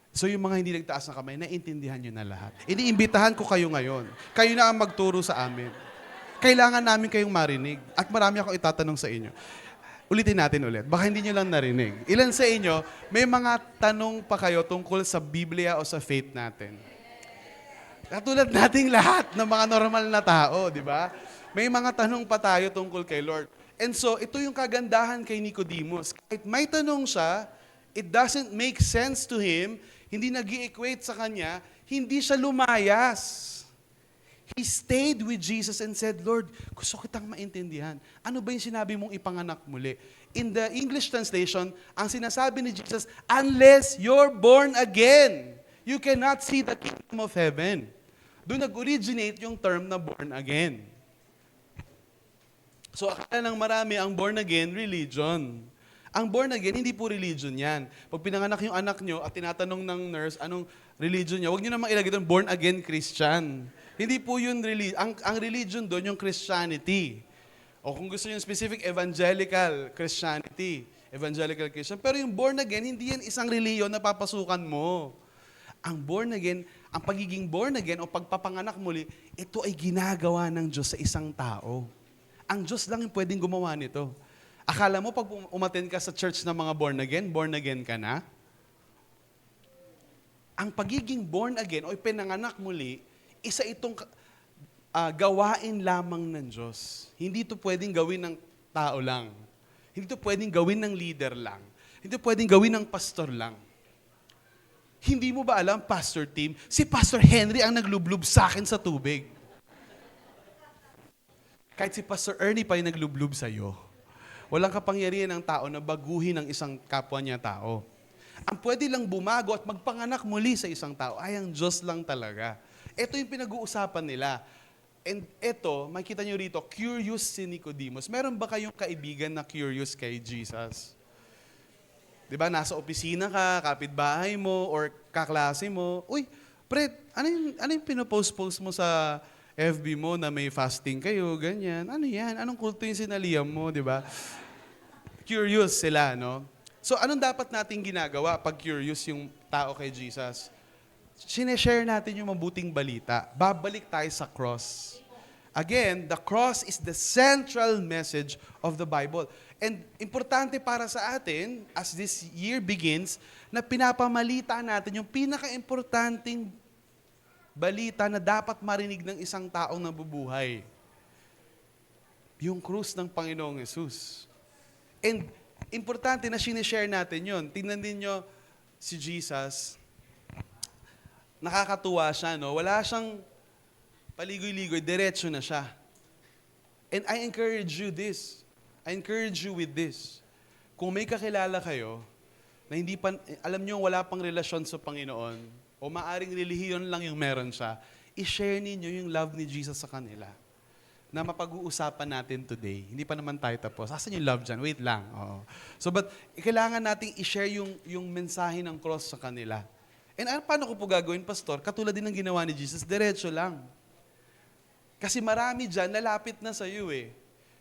So yung mga hindi nagtaas ng kamay, naiintindihan nyo na lahat. Iniimbitahan ko kayo ngayon. Kayo na ang magturo sa amin. Kailangan namin kayong marinig. At marami akong itatanong sa inyo. Ulitin natin ulit. Baka hindi nyo lang narinig. Ilan sa inyo, may mga tanong pa kayo tungkol sa Biblia o sa faith natin? Katulad nating lahat ng mga normal na tao, di ba? May mga tanong pa tayo tungkol kay Lord. And so, ito yung kagandahan kay Nicodemus. Kahit may tanong siya, it doesn't make sense to him, hindi nag-i-equate sa kanya, hindi siya lumayas. He stayed with Jesus and said, Lord, gusto kitang maintindihan. Ano ba yung sinabi mong ipanganak muli? In the English translation, ang sinasabi ni Jesus, unless you're born again, you cannot see the kingdom of heaven. Doon nag-originate yung term na born again. So akala ng marami ang born again, religion. Ang born again, hindi po religion yan. Pag pinanganak yung anak nyo at tinatanong ng nurse, anong religion niya, huwag nyo namang ilagay doon, born again Christian. Hindi po yun religion. Ang religion doon, yung Christianity. O kung gusto nyo specific, evangelical Christianity. Evangelical Christian. Pero yung born again, hindi yan isang reliyon na papasukan mo. Ang born again, ang pagiging born again o pagpapanganak muli, ito ay ginagawa ng Diyos sa isang tao. Ang Diyos lang yung pwedeng gumawa nito. Akala mo pag umattend ka sa church ng mga born again ka na? Ang pagiging born again o pinanganak muli, isa itong gawain lamang ng Diyos. Hindi ito pwedeng gawin ng tao lang. Hindi ito pwedeng gawin ng leader lang. Hindi ito pwedeng gawin ng pastor lang. Hindi mo ba alam, Pastor Tim, si Pastor Henry ang naglublob sa akin sa tubig. Kahit si Pastor Ernie pa yung naglublob sa'yo. Walang kapangyarihan ng tao na baguhin ang isang kapwa niya tao. Ang pwede lang bumago at magpanganak muli sa isang tao ay ang Diyos lang talaga. Ito yung pinag-uusapan nila. And ito, makikita nyo rito, curious si Nicodemus. Meron ba kayong kaibigan na curious kay Jesus? Diba, nasa opisina ka, kapitbahay mo, or kaklase mo, uy, pre, ano yung pinopost-post mo sa FB mo na may fasting kayo, ganyan. Ano yan? Anong kulto yung sinaliam mo, di ba? Curious sila, no? So, anong dapat nating ginagawa pag curious yung tao kay Jesus? Sineshare natin yung mabuting balita. Babalik tayo sa cross. Again, the cross is the central message of the Bible. And importante para sa atin, as this year begins, na pinapamalita natin yung pinaka-importanting balita na dapat marinig ng isang taong nabubuhay. Yung krus ng Panginoong Yesus. And importante na sinishare natin yun. Tingnan din nyo si Jesus, nakakatuwa siya, no? Wala siyang paligoy-ligoy, diretso na siya. And I encourage you this. I encourage you with this. Kung may kakilala kayo na hindi pa, alam nyo wala pang relasyon sa Panginoon, o maaring relihiyon lang yung meron siya, i-share ninyo yung love ni Jesus sa kanila na mapag-uusapan natin today. Hindi pa naman tayo tapos. Asan yung love dyan? Wait lang. Oo. So, but kailangan nating i-share yung mensahe ng cross sa kanila. And paano ko po gagawin, Pastor? Katulad din ng ginawa ni Jesus, diretso lang. Kasi marami dyan, lalapit na sa iyo eh.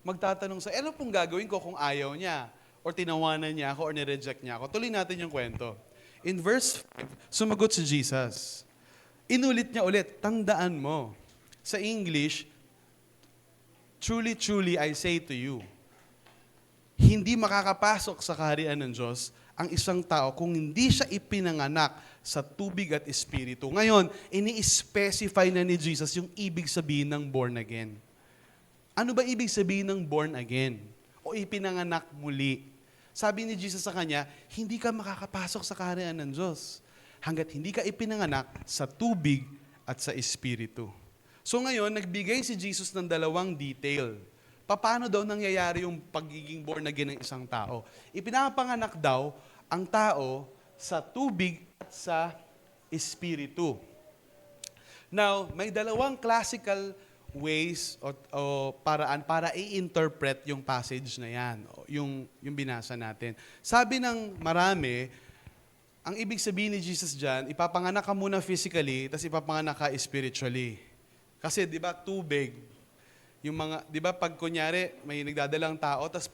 Magtatanong sa, ano pong gagawin ko kung ayaw niya? Or tinawanan niya ako, or nireject niya ako? Tuloy natin yung kwento. In verse 5, sumagot si Jesus. Inulit niya ulit, tandaan mo. Sa English, truly, truly, I say to you, hindi makakapasok sa kaharian ng Diyos ang isang tao kung hindi siya ipinanganak sa tubig at espiritu. Ngayon, ini-specify na ni Jesus yung ibig sabihin ng born again. Ano ba ibig sabihin ng born again? O ipinanganak muli? Sabi ni Jesus sa kanya, hindi ka makakapasok sa kaharian ng Diyos hanggat hindi ka ipinanganak sa tubig at sa espiritu. So ngayon, nagbigay si Jesus ng dalawang detail. Paano daw nangyayari yung pagiging born again ng isang tao? Ipinapanganak daw ang tao sa tubig at sa espiritu. Now, may dalawang classical ways o paraan para i-interpret yung passage na yan, yung binasa natin. Sabi ng marami, ang ibig sabihin ni Jesus dyan, ipapanganak ka muna physically, tapos ipapanganak ka spiritually. Kasi 'di ba tubig, yung mga 'di ba pag kunyari may nagdadalang tao tapos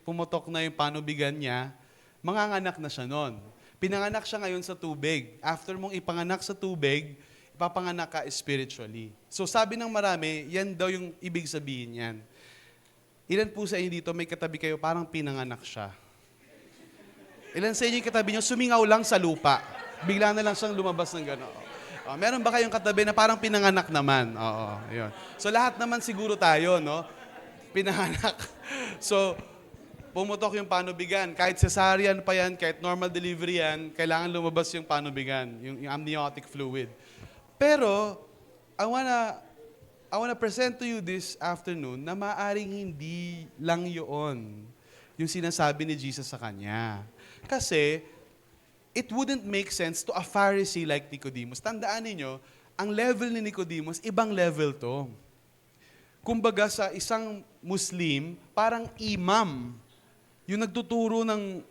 pumutok na yung panubigan niya, manganganak na siya noon. Pinanganak siya ngayon sa tubig. After mong ipanganak sa tubig, ipapanganak ka spiritually. So sabi ng marami, yan daw yung ibig sabihin niyan. Ilan po sa inyo dito may katabi kayo parang pinanganak siya? Ilan sa inyo yung katabi niyo sumingaw lang sa lupa? Bigla na lang siyang lumabas ng gano'n. Meron ba kayong katabi na parang pinanganak naman? Oo, yun. So lahat naman siguro tayo, no? Pinanganak. So, pumutok yung panubigan. Kahit cesarean pa yan, kahit normal delivery yan, kailangan lumabas yung panubigan, yung amniotic fluid. Pero, I wanna present to you this afternoon na maaring hindi lang yun yung sinasabi ni Jesus sa kanya. Kasi, it wouldn't make sense to a Pharisee like Nicodemus. Tandaan ninyo, ang level ni Nicodemus, ibang level to. Kumbaga sa isang Muslim, parang imam. Yung nagtuturo ng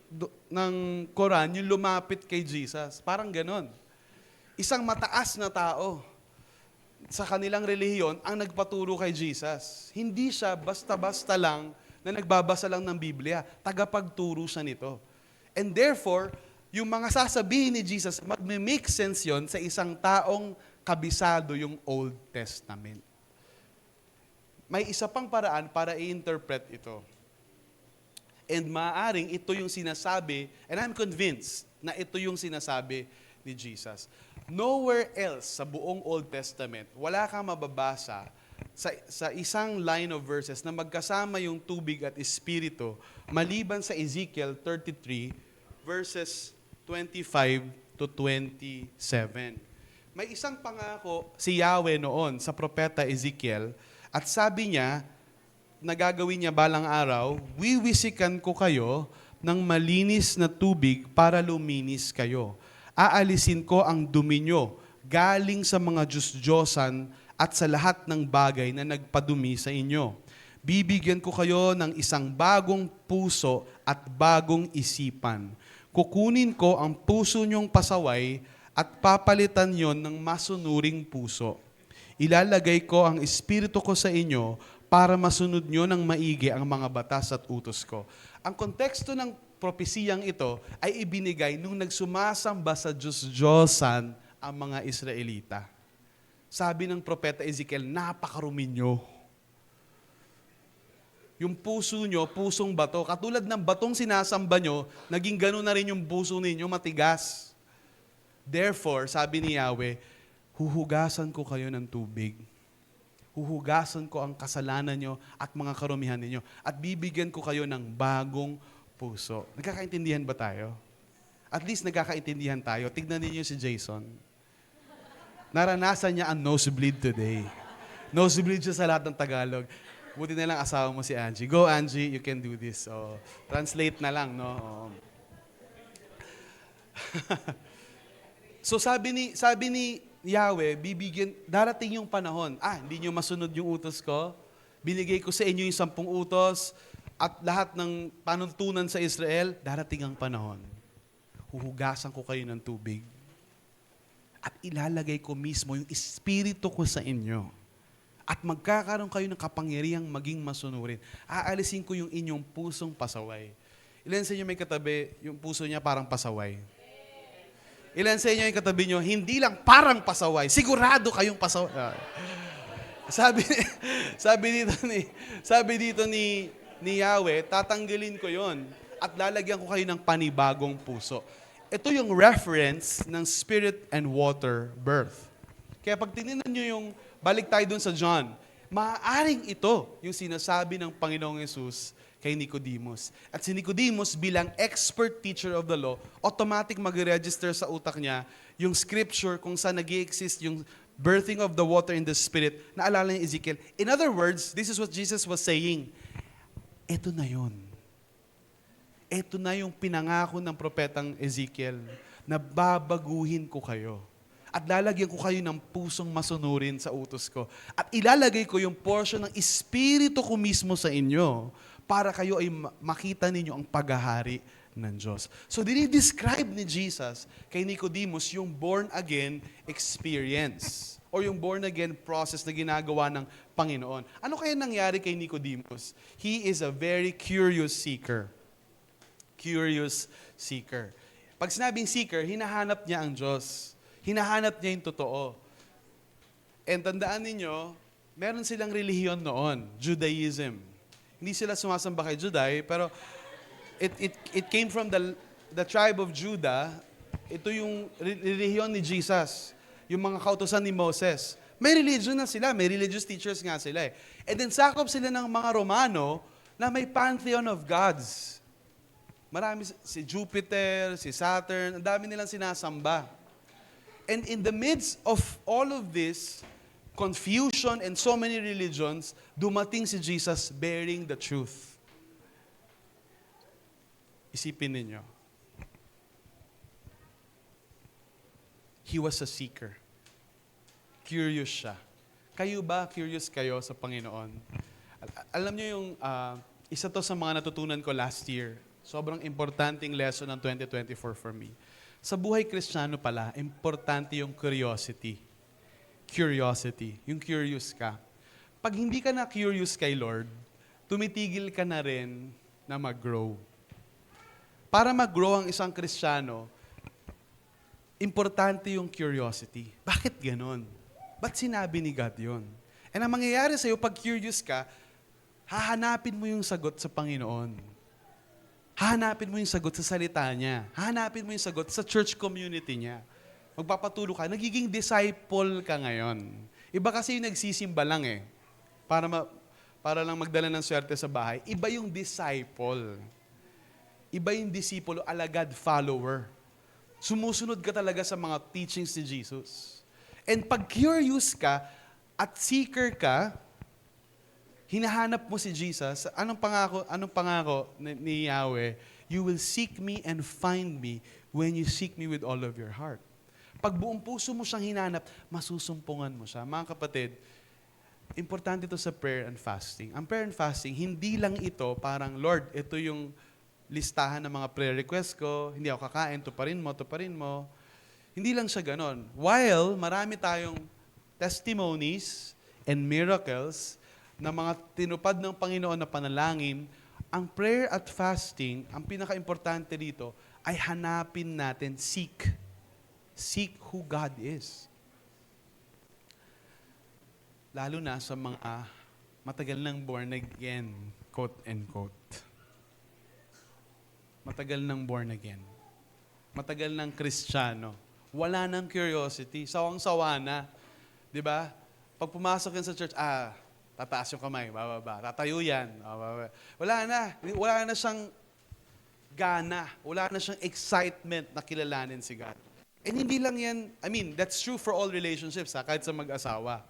Quran, yung lumapit kay Jesus. Parang ganon. Isang mataas na tao sa kanilang relihiyon ang nagpaturo kay Jesus. Hindi siya basta-basta lang na nagbabasa lang ng Biblia. Tagapagturo siya nito. And therefore, yung mga sasabihin ni Jesus, mag-make sense yon sa isang taong kabisado yung Old Testament. May isa pang paraan para i-interpret ito. And maaaring ito yung sinasabi, and I'm convinced na ito yung sinasabi ni Jesus. Nowhere else sa buong Old Testament, wala kang mababasa sa isang line of verses na magkasama yung tubig at espiritu, maliban sa Ezekiel 33, verses 25 to 27. May isang pangako si Yahweh noon sa propeta Ezekiel at sabi niya, nagagawin niya balang araw, wiwisikan ko kayo ng malinis na tubig para luminis kayo. Aalisin ko ang dumi nyo galing sa mga Diyos-Diyosan at sa lahat ng bagay na nagpadumi sa inyo. Bibigyan ko kayo ng isang bagong puso at bagong isipan. Kukunin ko ang puso nyong pasaway at papalitan yon ng masunuring puso. Ilalagay ko ang espiritu ko sa inyo para masunod nyo ng maigi ang mga batas at utos ko. Ang konteksto ng propesiyang ito ay ibinigay nung nagsumasamba sa Diyos-Diyosan ang mga Israelita. Sabi ng propeta Ezekiel, napakarumi nyo. Yung puso nyo, pusong bato. Katulad ng batong sinasamba nyo, naging gano'n na rin yung puso ninyo, matigas. Therefore, sabi ni Yahweh, huhugasan ko kayo ng tubig. Huhugasan ko ang kasalanan nyo at mga karumihan ninyo. At bibigyan ko kayo ng bagong puso. Nagkakaintindihan ba tayo? At least nagkakaintindihan tayo. Tignan niyo si Jason. Naranasan niya ang nosebleed today. Nosebleed siya sa lahat ng Tagalog. Buti na lang asawa mo si Angie. Go, Angie, you can do this. Oh, translate na lang, no? Oh. So sabi ni Yahweh, darating yung panahon, hindi nyo masunod yung utos ko, binigay ko sa inyo yung 10 utos, at lahat ng panuntunan sa Israel, darating ang panahon. Huhugasan ko kayo ng tubig, at ilalagay ko mismo yung espiritu ko sa inyo, at magkakaroon kayo ng kapangyarihang maging masunurin. Aalisin ko yung inyong pusong pasaway. Ilan sa inyo may katabi, yung puso niya parang pasaway? Ilan sa inyo yung katabi nyo, hindi lang parang pasaway, sigurado kayong pasaway. Sabi dito ni Yahweh, tatanggalin ko yon at lalagyan ko kayo ng panibagong puso. Ito yung reference ng spirit and water birth. Kaya pag tinignan nyo yung, balik tayo dun sa John, maaaring ito yung sinasabi ng Panginoong Yesus kay Nicodemus. At si Nicodemus bilang expert teacher of the law, automatic mag-register sa utak niya yung scripture kung saan nag-i-exist yung birthing of the water in the spirit. Naalala niya Ezekiel. In other words, this is what Jesus was saying. Ito na yun. Ito na yung pinangako ng propetang Ezekiel na babaguhin ko kayo. At lalagyan ko kayo ng pusong masunurin sa utos ko. At ilalagay ko yung portion ng espiritu ko mismo sa inyo para kayo ay makita ninyo ang paghahari ng Diyos. So, dinidescribe ni Jesus kay Nicodemus yung born-again experience or yung born-again process na ginagawa ng Panginoon. Ano kaya nangyari kay Nicodemus? He is a very curious seeker. Curious seeker. Pag sinabing seeker, hinahanap niya ang Diyos. Hinahanap niya yung totoo. And tandaan ninyo, meron silang relihiyon noon, Judaism. Hindi sila sumasamba kay Juday, pero it came from the tribe of Judah. Ito yung relihiyon ni Jesus, yung mga kautusan ni Moses. May religion na sila, may religious teachers nga sila eh. And then sakop sila ng mga Romano na may pantheon of gods. Marami, si Jupiter, si Saturn, ang dami nilang sinasamba. And in the midst of all of this, confusion and so many religions, dumating si Jesus bearing the truth. Isipin ninyo. He was a seeker. Curious siya. Kayo ba, curious kayo sa Panginoon? Alam niyo yung, isa to sa mga natutunan ko last year. Sobrang importanteng lesson ng 2024 for me. Sa buhay Kristiyano pala, importante yung curiosity. Curiosity. Yung curious ka. Pag hindi ka na curious kay Lord, tumitigil ka na rin na mag-grow. Para mag-grow ang isang Kristiyano, importante yung curiosity. Bakit ganon? Ba't sinabi ni God yun? And ang mangyayari sa'yo, pag curious ka, hahanapin mo yung sagot sa Panginoon. Hahanapin mo yung sagot sa salita niya. Hahanapin mo yung sagot sa church community niya. Magpapatulo ka, nagiging disciple ka ngayon. Iba kasi yung nagsisimba lang eh. Para lang magdala ng swerte sa bahay. Iba yung disciple. Iba yung disciple, alagad, follower. Sumusunod ka talaga sa mga teachings ni Jesus. And pag curious ka at seeker ka, hinahanap mo si Jesus, anong pangako ni Yahweh? You will seek me and find me when you seek me with all of your heart. Pag buong puso mo siyang hinanap, masusumpungan mo siya. Mga kapatid, importante ito sa prayer and fasting. Ang prayer and fasting, hindi lang ito parang, Lord, ito yung listahan ng mga prayer requests ko, hindi ako kakain, tuparin mo. Hindi lang siya ganon. While marami tayong testimonies and miracles na mga tinupad ng Panginoon na panalangin, ang prayer at fasting, ang pinaka-importante dito, ay hanapin natin, seek. Seek who God is. Lalo na sa mga matagal nang born again, quote and quote. Matagal nang born again. Matagal nang Kristiyano. Wala nang curiosity. Sawang-sawa na. Di ba? Pag pumasok yan sa church, tataas yung kamay, bababa. Tatayo yan. Bababa. Wala na siyang gana. Wala na siyang excitement na kilalanin si God. And hindi lang yan, that's true for all relationships, kahit sa mag-asawa.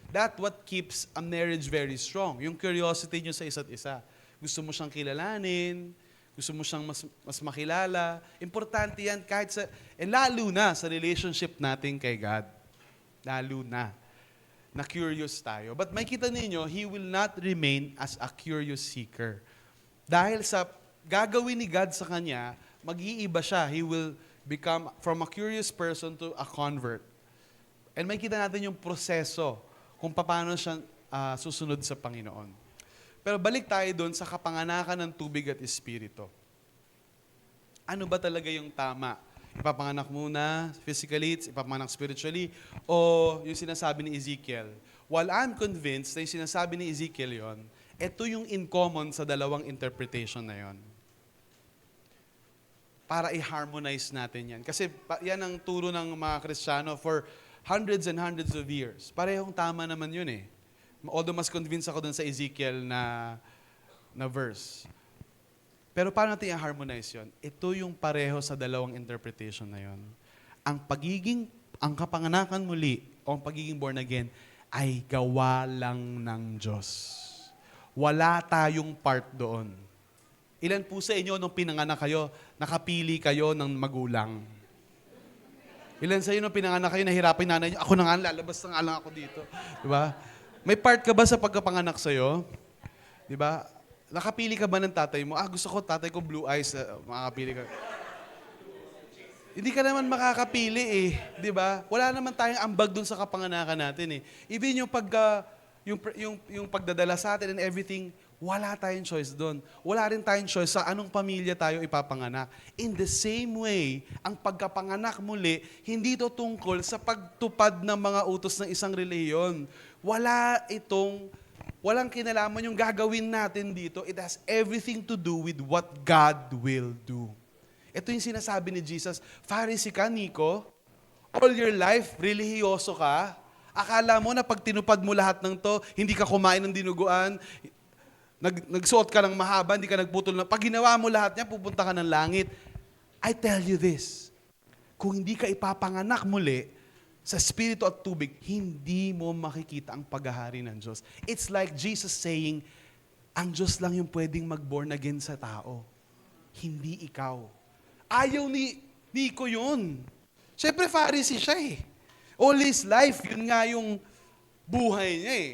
That's what keeps a marriage very strong. Yung curiosity nyo sa isa't isa. Gusto mo siyang kilalanin, gusto mo siyang mas makilala. Importante yan lalo na sa relationship natin kay God. Lalo na curious tayo. But makita ninyo, He will not remain as a curious seeker. Dahil sa gagawin ni God sa kanya, mag-iiba siya. He will become from a curious person to a convert. And makita natin yung proseso kung paano siya susunod sa Panginoon. Pero balik tayo doon sa kapanganakan ng tubig at espiritu. Ano ba talaga yung tama? Ipapanganak muna physically, ipapanganak spiritually, o yung sinasabi ni Ezekiel? While I'm convinced na yung sinasabi ni Ezekiel yon, ito yung in common sa dalawang interpretation na yon. Para i-harmonize natin yan. Kasi yan ang turo ng mga Kristiyano for hundreds and hundreds of years. Parehong tama naman yun eh. Although mas convinced ako dun sa Ezekiel na verse. Pero paano natin i-harmonize yun? Ito yung pareho sa dalawang interpretation na yun. Ang kapanganakan muli, o ang pagiging born again, ay gawa lang ng Diyos. Wala tayong part doon. Ilan po sa inyo nung pinanganak kayo, nakapili kayo ng magulang? Ilan sa inyo nung pinanganak kayo, nahirapan nanay niyo, ako na nga, lalabas na nga lang ako dito. Diba? May part ka ba sa pagkapanganak sa'yo? Diba? Nakapili ka ba ng tatay mo? Gusto ko, tatay ko blue eyes. Makakapili ka. Hindi ka naman makakapili eh. Diba? Wala naman tayong ambag dun sa kapanganakan natin eh. Even yung yung pagdadala sa atin and everything, wala tayong choice doon. Wala rin tayong choice sa anong pamilya tayo ipapanganak. In the same way, ang pagkapanganak muli, hindi ito tungkol sa pagtupad ng mga utos ng isang reliyon. Walang kinalaman yung gagawin natin dito. It has everything to do with what God will do. Ito yung sinasabi ni Jesus, Pharisee ka, Nico, all your life, relihiyoso ka. Akala mo na pag tinupad mo lahat ng to, hindi ka kumain ng dinuguan, nagsuot ka ng mahaba, hindi ka nagputol na. Pag ginawa mo lahat niya, pupunta ka ng langit. I tell you this, kung hindi ka ipapanganak muli sa spirito at tubig, hindi mo makikita ang paghahari ng Diyos. It's like Jesus saying, ang Diyos lang yung pwedeng mag-born again sa tao. Hindi ikaw. Ayaw ni Nico yun. Siyempre, Pharisee siya eh. All his life, yun nga yung buhay niya eh.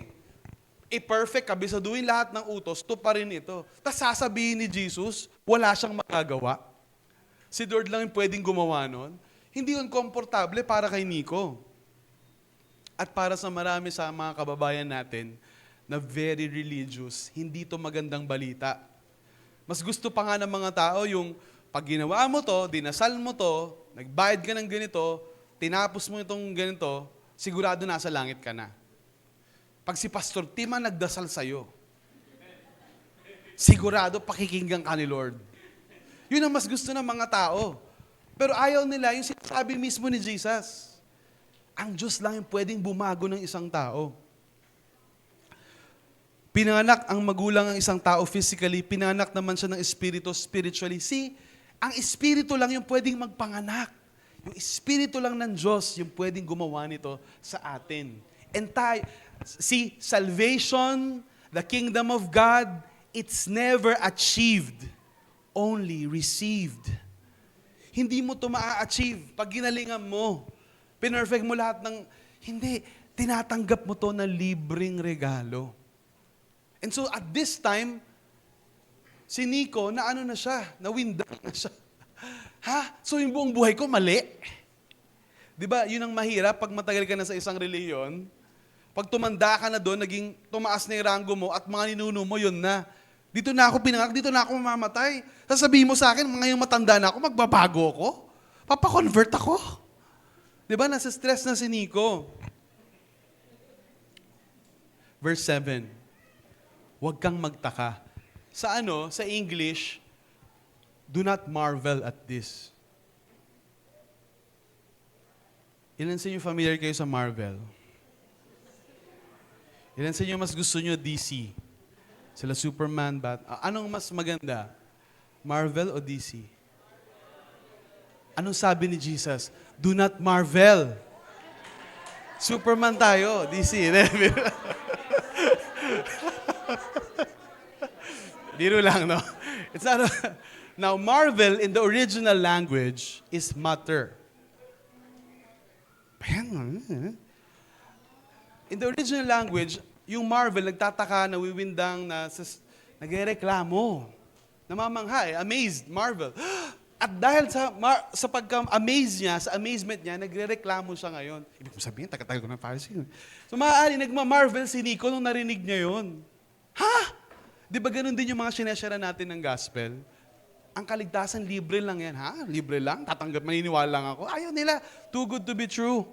I-perfect, kabisaduhin lahat ng utos, to pa rin ito. Tapos sasabihin ni Jesus, wala siyang magagawa. Si Lord lang yung pwedeng gumawa nun. Hindi yun komportable para kay Nico. At para sa marami sa mga kababayan natin na very religious, hindi to magandang balita. Mas gusto pa nga ng mga tao yung pag ginawa mo to, dinasal mo to, nagbayad ka ng ganito, tinapos mo itong ganito, sigurado nasa langit ka na. Pag si Pastor Tima nagdasal sa'yo, sigurado pakikinggan ka ni Lord. Yun ang mas gusto ng mga tao. Pero ayaw nila yung sinasabi mismo ni Jesus. Ang Diyos lang yung pwedeng bumago ng isang tao. Pinanganak ang magulang ng isang tao physically, pinanganak naman siya ng espiritu spiritually. See, ang espiritu lang yung pwedeng magpanganak. Yung Espiritu lang ng Diyos yung pwedeng gumawa nito sa atin. And see, salvation, the kingdom of God, it's never achieved, only received. Hindi mo ito maa-achieve pag ginalingan mo. Pinerfect mo lahat ng... Hindi, tinatanggap mo to na libreng regalo. And so at this time, si Nico, na ano na siya, nawindang na siya. Ha? So yung buong buhay ko, mali? Di ba, yun ang mahirap pag matagal ka na sa isang reliyon. Pag tumanda ka na doon, naging tumaas na yung rango mo at mga ninuno mo, yun na. Dito na ako pinanganak, dito na ako mamamatay. Sasabihin mo sa akin, ngayong matanda na ako, magbabago ako. Papakonvert ako. Di ba, nasa stress na si Nico. Verse 7. Huwag kang magtaka. Sa sa English, do not marvel at this. Ilan sa inyo familiar kayo sa Marvel? Ilan sa inyo mas gusto nyo DC? Sila Superman, anong mas maganda? Marvel o DC? Anong sabi ni Jesus? Do not marvel. Superman tayo, DC. Biro lang, no? It's not Now, marvel in the original language is matter. In the original language, yung marvel, nagtataka, nawiwindang, nagrereklamo. Namamangha, amazed, marvel. At dahil sa pagka-amaze niya, sa amazement niya, nagrereklamo siya ngayon. Ibig sabihin, tagal-tagal ko ng Pharisee. So maaari, nagma-marvel si Nico nung narinig niya yun. Ha? Di ba ganun din yung mga sineshare natin ng gospel? Ang kaligtasan, libre lang yan. Ha? Libre lang? Tatanggap, maniniwala lang ako. Ayaw nila. Too good to be true.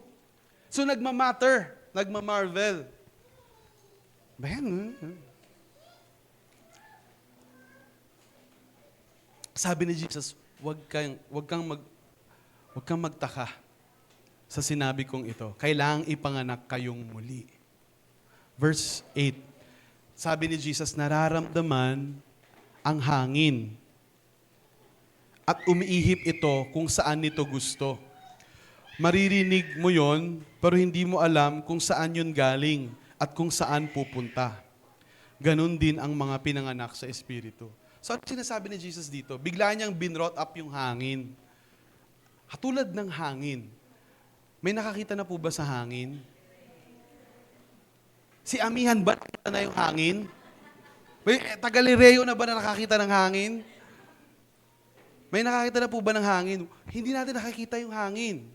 So nagmamatter. Nagmamarvel. Bayan. Sabi ni Jesus, wag kang magtaka sa sinabi kong ito. Kailangang ipanganak kayong muli. Verse 8. Sabi ni Jesus, nararamdaman ang hangin at umiihip ito kung saan nito gusto. Maririnig mo yon, pero hindi mo alam kung saan yun galing at kung saan pupunta. Ganon din ang mga pinanganak sa Espiritu. So ano sinasabi ni Jesus dito? Bigla niyang binrot up yung hangin. Katulad ng hangin. May nakakita na po ba sa hangin? Si Amihan ba nakita na yung hangin? May Tagalireo na ba na nakakita ng hangin? May nakakita na po ba ng hangin? Hindi natin nakakita yung hangin.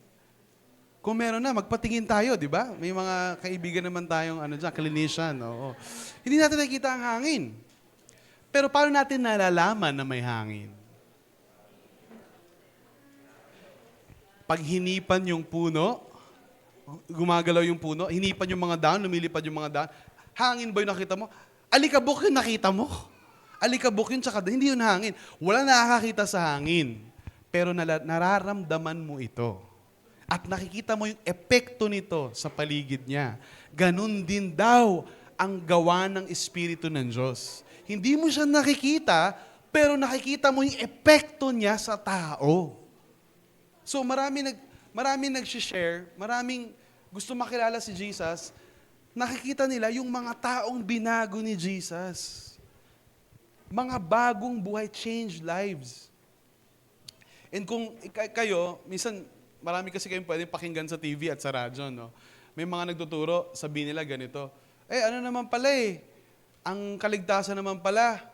Kung meron na, magpatingin tayo, di ba? May mga kaibigan naman tayong clinician. Oo. Hindi natin nakikita ang hangin. Pero paano natin nalalaman na may hangin? Pag hinipan yung puno, gumagalaw yung puno, hinipan yung mga dahon, lumilipad yung mga dahon, hangin ba yung nakita mo? Alikabok yung nakita mo. Alikabok yun, tsaka hindi yun hangin. Wala nakakakita sa hangin. Pero nararamdaman mo ito. At nakikita mo yung epekto nito sa paligid niya. Ganun din daw ang gawa ng Espiritu ng Diyos. Hindi mo siya nakikita, pero nakikita mo yung epekto niya sa tao. So maraming nag-share, maraming gusto makilala si Jesus, nakikita nila yung mga taong binago ni Jesus. Mga bagong buhay, change lives. And kung kayo, minsan, marami kasi kayong pwedeng pakinggan sa TV at sa radyo, no? May mga nagtuturo, sabihin nila ganito, ano naman pala ang kaligtasan naman pala,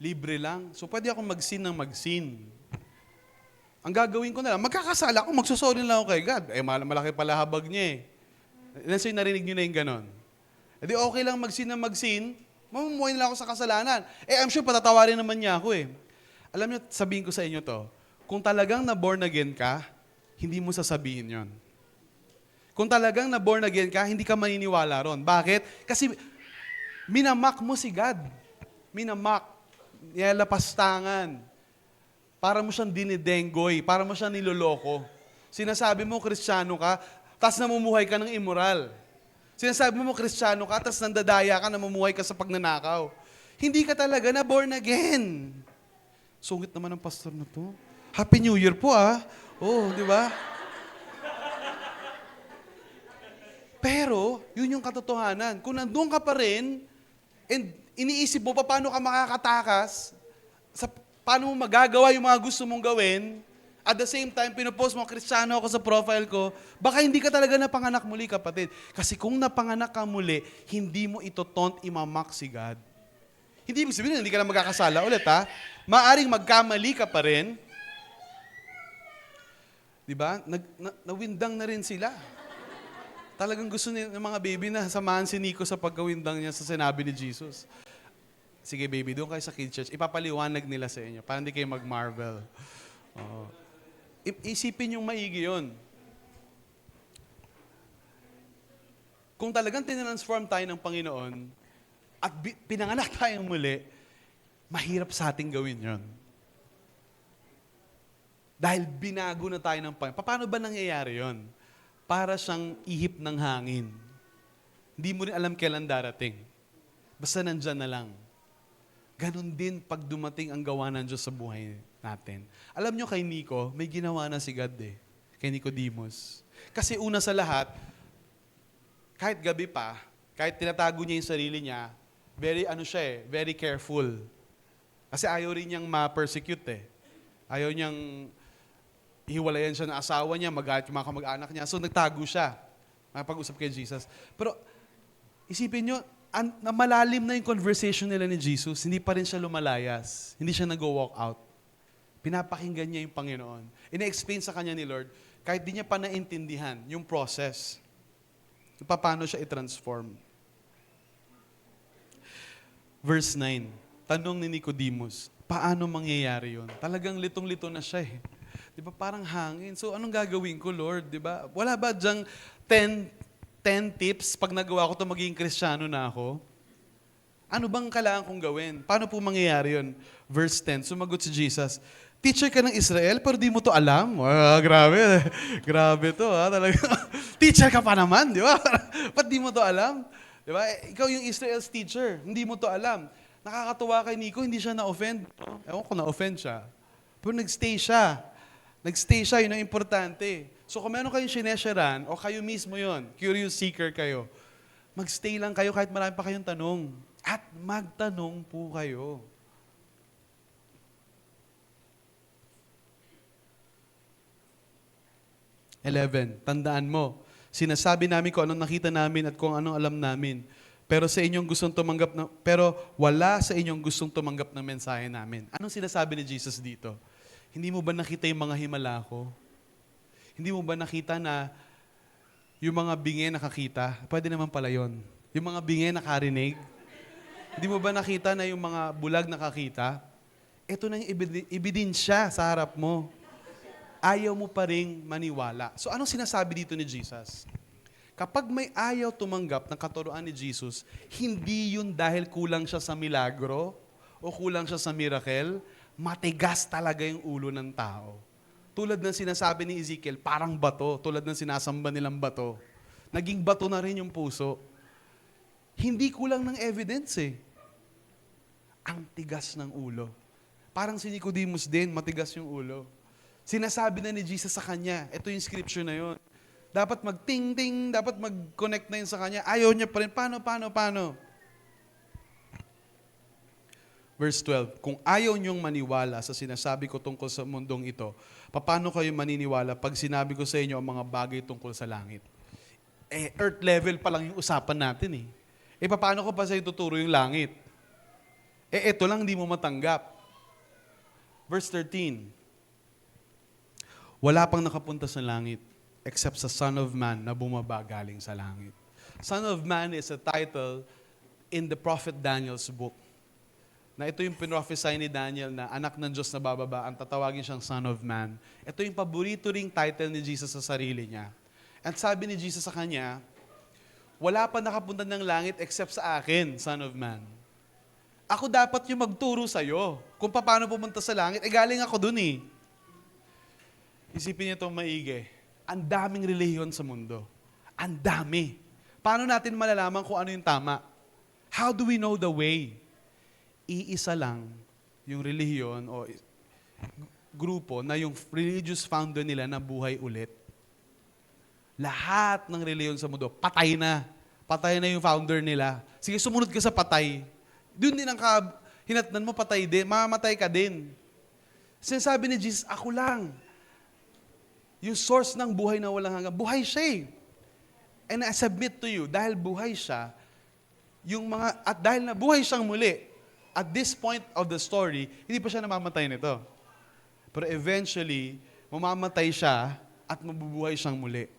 libre lang. So pwede akong mag-sin ng mag-sin. Ang gagawin ko na lang, magkakasala ako, magsusorry lang ako kay God. Malaki pala habag niya Ilan sa'yo narinig niyo na yung ganon? Di okay lang mag-sin ng mag-sin, mamumuhay nila ako sa kasalanan. I'm sure patatawarin naman niya ako Alam niyo, sabihin ko sa inyo to, kung talagang na-born again ka, hindi mo sasabihin yon. Kung talagang na-born again ka, hindi ka maniniwala ron. Bakit? Kasi minamak mo si God. Minamak. Nilalapastangan. Para mo siyang dinidenggoy. Para mo siyang niloloko. Sinasabi mo, Kristiyano ka, tas namumuhay ka ng immoral. Sinasabi mo, Kristiyano ka, tas nandadaya ka, namumuhay ka sa pagnanakaw. Hindi ka talaga na born again. Sungit naman ang pastor na to. Happy New Year po Oh, di ba? Pero, yun yung katotohanan. Kung nandun ka pa rin, and iniisip mo pa paano ka makakatakas, paano mo magagawa yung mga gusto mong gawin, at the same time, pinopost mo, Kristiyano ako sa profile ko, baka hindi ka talaga napanganak muli, kapatid. Kasi kung napanganak ka muli, hindi mo ito imamak si God. Hindi mo sabihin, hindi ka na magkakasala ulit, Maaring magkamali ka pa rin. Diba? Nawindang na rin sila. Talagang gusto ng mga baby na samahan si Nico sa pagkawindang niya sa sinabi ni Jesus. Sige baby, doon kayo sa kids church. Ipapaliwanag nila sa inyo para hindi kayo mag-marvel. Isipin yung maigi yun. Kung talagang tinransform tayo ng Panginoon at pinanganak tayong muli, mahirap sa ating gawin yun. Dahil binago na tayo ng Panginoon. Paano ba nangyayari yun? Para siyang ihip ng hangin. Hindi mo rin alam kailan darating. Basta nandyan na lang. Ganon din pag dumating ang gawa ng Diyos sa buhay natin. Alam nyo kay Nico, may ginawa na si God Kay Nicodemus. Kasi una sa lahat, kahit gabi pa, kahit tinatago niya yung sarili niya, very careful. Kasi ayaw rin niyang ma-persecute Ayaw niyang hiwalayan siya ng asawa niya, magalit yung mga kamag-anak niya. So nagtago siya. Nakapag-usap kay Jesus. Pero isipin nyo, malalim na yung conversation nila ni Jesus, hindi pa rin siya lumalayas. Hindi siya nag-walk out. Pinapakinggan niya yung Panginoon. Ina-explain sa kanya ni Lord, kahit di niya pa naintindihan yung process. Paano siya i-transform. Verse 9, tanong ni Nicodemus, paano mangyayari yun? Talagang litong-lito na siya Di ba? Parang hangin. So, anong gagawin ko, Lord? Di ba? Wala ba dyang 10 tips pag nagawa ko ito magiging Kristiyano na ako? Ano bang kailangan kong gawin? Paano po mangyayari yun? Verse 10, sumagot si Jesus, teacher ka ng Israel, pero di mo to alam. Grabe. Grabe to, Talaga. Teacher ka pa naman, di ba? Ba't di mo to alam? Di ba? Ikaw yung Israel's teacher, hindi mo to alam. Nakakatuwa kay Nico, hindi siya na-offend. Ewan ko na-offend siya. Pero nagstay siya. Yun ang importante. So kung meron kayong sinesharan, o kayo mismo yon, curious seeker kayo, magstay lang kayo kahit marami pa kayong tanong. At magtanong po kayo. Tandaan mo, sinasabi namin kung anong nakita namin at kung anong alam namin. Pero wala sa inyong gustong tumanggap ng mensahe namin. Anong sinasabi ni Jesus dito? Hindi mo ba nakita yung mga himala ko? Hindi mo ba nakita na yung mga bingi nakakita? Pwede naman pala yun. Yung mga bingi nakarinig? Hindi mo ba nakita na yung mga bulag nakakita? Ito na yung ebidensya sa harap mo. Ayaw mo pa ring maniwala. So anong sinasabi dito ni Jesus? Kapag may ayaw tumanggap ng katuruan ni Jesus, hindi yun dahil kulang siya sa milagro o kulang siya sa miracle, matigas talaga yung ulo ng tao. Tulad ng sinasabi ni Ezekiel, parang bato. Tulad ng sinasamba nilang bato. Naging bato na rin yung puso. Hindi kulang ng evidence Ang tigas ng ulo. Parang si Nicodemus din, matigas yung ulo. Sinasabi na ni Jesus sa kanya, ito yung scripture na yun. Dapat mag-ting-ting, dapat mag-connect na yun sa kanya. Ayaw niya pa rin. Paano? Verse 12, kung ayaw niyong maniwala sa sinasabi ko tungkol sa mundong ito, paano kayo maniniwala pag sinabi ko sa inyo ang mga bagay tungkol sa langit? Earth level pa lang yung usapan natin paano ko pa sa ituturo yung langit? Ito lang hindi mo matanggap. Verse 13, wala pang nakapunta sa langit except sa Son of Man na bumaba galing sa langit. Son of Man is a title in the prophet Daniel's book. Na ito yung pinrophesy ni Daniel na anak ng Diyos na bababa, ang tatawagin siyang Son of Man. Ito yung paborito ring title ni Jesus sa sarili niya. At sabi ni Jesus sa kanya, wala pa nakapunta ng langit except sa akin, Son of Man. Ako dapat yung magturo sa'yo kung paano pumunta sa langit. Galing ako dun Isipin niyo itong maigi. Ang daming relihiyon sa mundo. Ang dami. Paano natin malalaman kung ano yung tama? How do we know the way? Iisa lang yung relihiyon o grupo na yung religious founder nila na buhay ulit. Lahat ng reliyon sa mundo, patay na. Patay na yung founder nila. Sige, sumunod ka sa patay. Doon din ang hinatnan mo, patay din. Mamamatay ka din. Sinasabi ni Jesus, ako lang. Yung source ng buhay na walang hanggan. Buhay siya eh. And I submit to you, dahil buhay siya, at dahil na buhay siyang muli, at this point of the story, hindi pa siya namamatay nito. Pero eventually, mamamatay siya at mabubuhay siyang muli.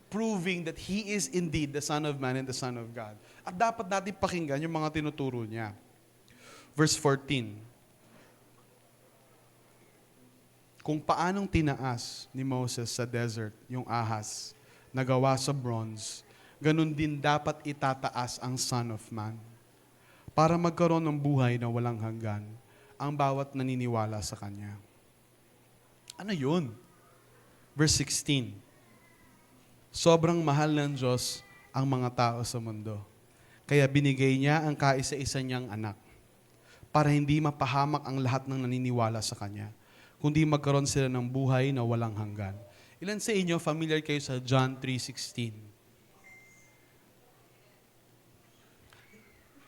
Proving that He is indeed the Son of Man and the Son of God. At dapat natin pakinggan yung mga tinuturo niya. Verse 14. Kung paanong tinaas ni Moses sa desert yung ahas na gawa sa bronze, ganun din dapat itataas ang Son of Man para magkaroon ng buhay na walang hanggan ang bawat naniniwala sa Kanya. Ano yun? Verse 16. Sobrang mahal ng Diyos ang mga tao sa mundo. Kaya binigay niya ang kaisa-isa niyang anak para hindi mapahamak ang lahat ng naniniwala sa Kanya, kundi magkaroon sila ng buhay na walang hanggan. Ilan sa inyo familiar kayo sa John 3:16?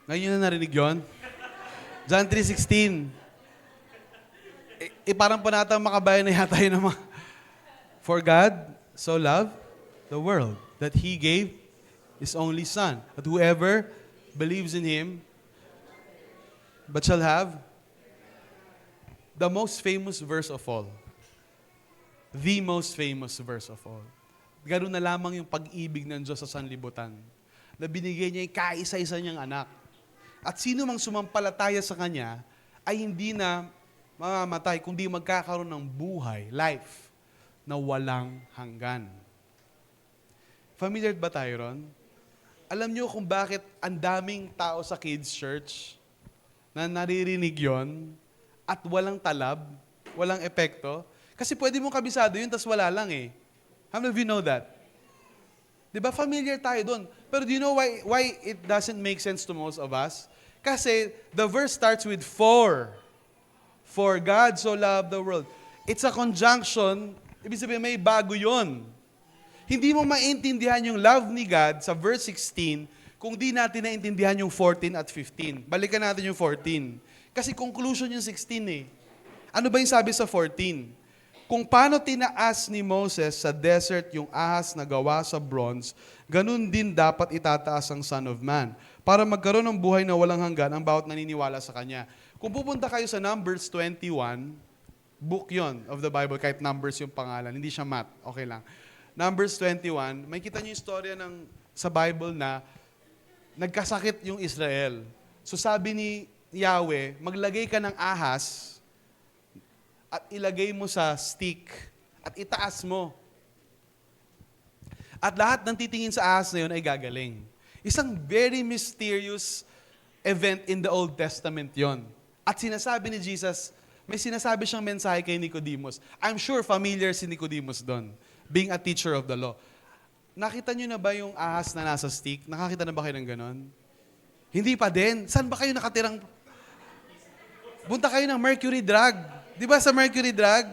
Ngayon nyo na narinig yun? John 3:16. Parang panatang makabayan na yata yun naman. For God so loved the world that He gave His only Son, that whoever believes in Him but shall have the most famous verse of all. The most famous verse of all. Ganoon na lamang yung pag-ibig ng Diyos sa sanlibutan na binigay niya yung kaisa-isa niyang anak. At sino mang sumampalataya sa Kanya ay hindi na mamamatay, kundi magkakaroon ng buhay, life, na walang hanggan. Familiar ba tayo ron? Alam niyo kung bakit ang daming tao sa kids church na naririnig yon at walang talab, walang epekto? Kasi pwede mong kabisado yun, tas wala lang eh. How many of you know that? Di ba familiar tayo doon? Pero do you know why it doesn't make sense to most of us? Kasi the verse starts with for. For God so loved the world. It's a conjunction, ibig sabihin may bago yon. Hindi mo maintindihan yung love ni God sa verse 16 kung di natin naintindihan yung 14 at 15. Balikan natin yung 14. Kasi conclusion yung 16 eh. Ano ba yung sabi sa 14? Kung paano tinaas ni Moses sa desert yung ahas na gawa sa bronze, ganun din dapat itataas ang Son of Man para magkaroon ng buhay na walang hanggan ang bawat naniniwala sa Kanya. Kung pupunta kayo sa Numbers 21, book yon of the Bible, kahit Numbers yung pangalan, hindi siya math, okay lang. Numbers 21, may kita niyo yung istorya sa Bible na nagkasakit yung Israel. So sabi ni Yahweh, maglagay ka ng ahas at ilagay mo sa stick at itaas mo. At lahat ng titingin sa ahas na yun ay gagaling. Isang very mysterious event in the Old Testament yon. At sinasabi ni Jesus, may sinasabi siyang mensahe kay Nicodemus. I'm sure familiar si Nicodemus doon, being a teacher of the law. Nakita niyo na ba yung ahas na nasa stick? Nakakita na ba kayo ng ganon? Hindi pa din. Saan ba kayo nakatirang? Punta kayo ng Mercury Drug. Di ba sa Mercury Drug?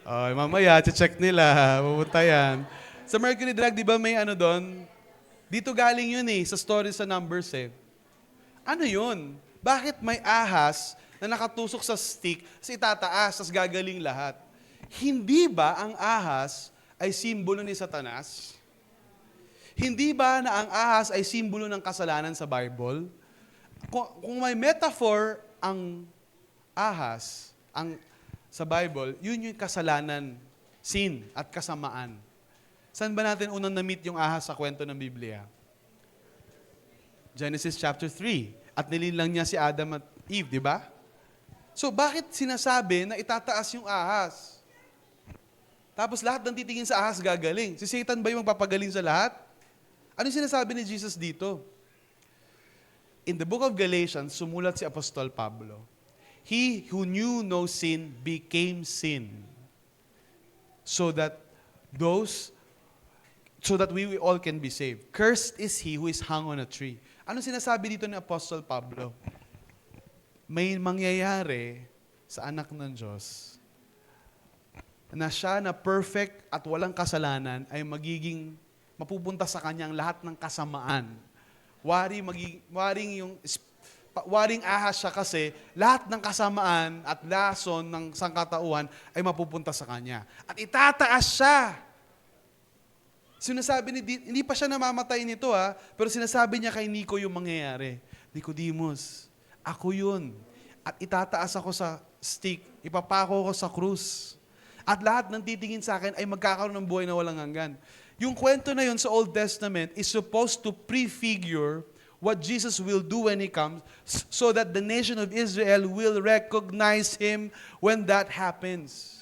Ay, mamaya, check nila. Pupunta yan. Sa Mercury Drug, di ba may ano doon? Dito galing yun eh, sa story sa Numbers eh. Ano yun? Bakit may ahas na nakatusok sa stick, sa itataas, tas gagaling lahat? Hindi ba ang ahas ay simbolo ni Satanas? Hindi ba na ang ahas ay simbolo ng kasalanan sa Bible? Kung may metaphor ang ahas sa Bible, yun yung kasalanan, sin at kasamaan. Saan ba natin unang na-meet yung ahas sa kwento ng Biblia? Genesis chapter 3. At nilinlang niya si Adam at Eve, di ba? So bakit sinasabi na itataas yung ahas? Tapos lahat ng titingin sa ahas gagaling. Si Satan ba yung magpapagaling sa lahat? Ano yung sinasabi ni Jesus dito? In the book of Galatians, sumulat si Apostol Pablo, He who knew no sin became sin, so that we all can be saved. Cursed is he who is hung on a tree. Ano sinasabi dito ni Apostol Pablo? may mangyayari sa anak ng Diyos na siya na perfect at walang kasalanan ay mapupunta sa kanyang lahat ng kasamaan. Waring ahas siya kasi lahat ng kasamaan at lason ng sangkatauhan ay mapupunta sa kanya. At itataas siya. Sinasabi hindi pa siya namamatay nito pero sinasabi niya kay Nico yung mangyayari. Nicodemus, ako yun. At itataas ako sa stick, ipapako ko sa krus. At lahat ng titingin sa akin ay magkakaroon ng buhay na walang hanggan. Yung kwento na yun sa Old Testament is supposed to prefigure what Jesus will do when He comes so that the nation of Israel will recognize Him when that happens.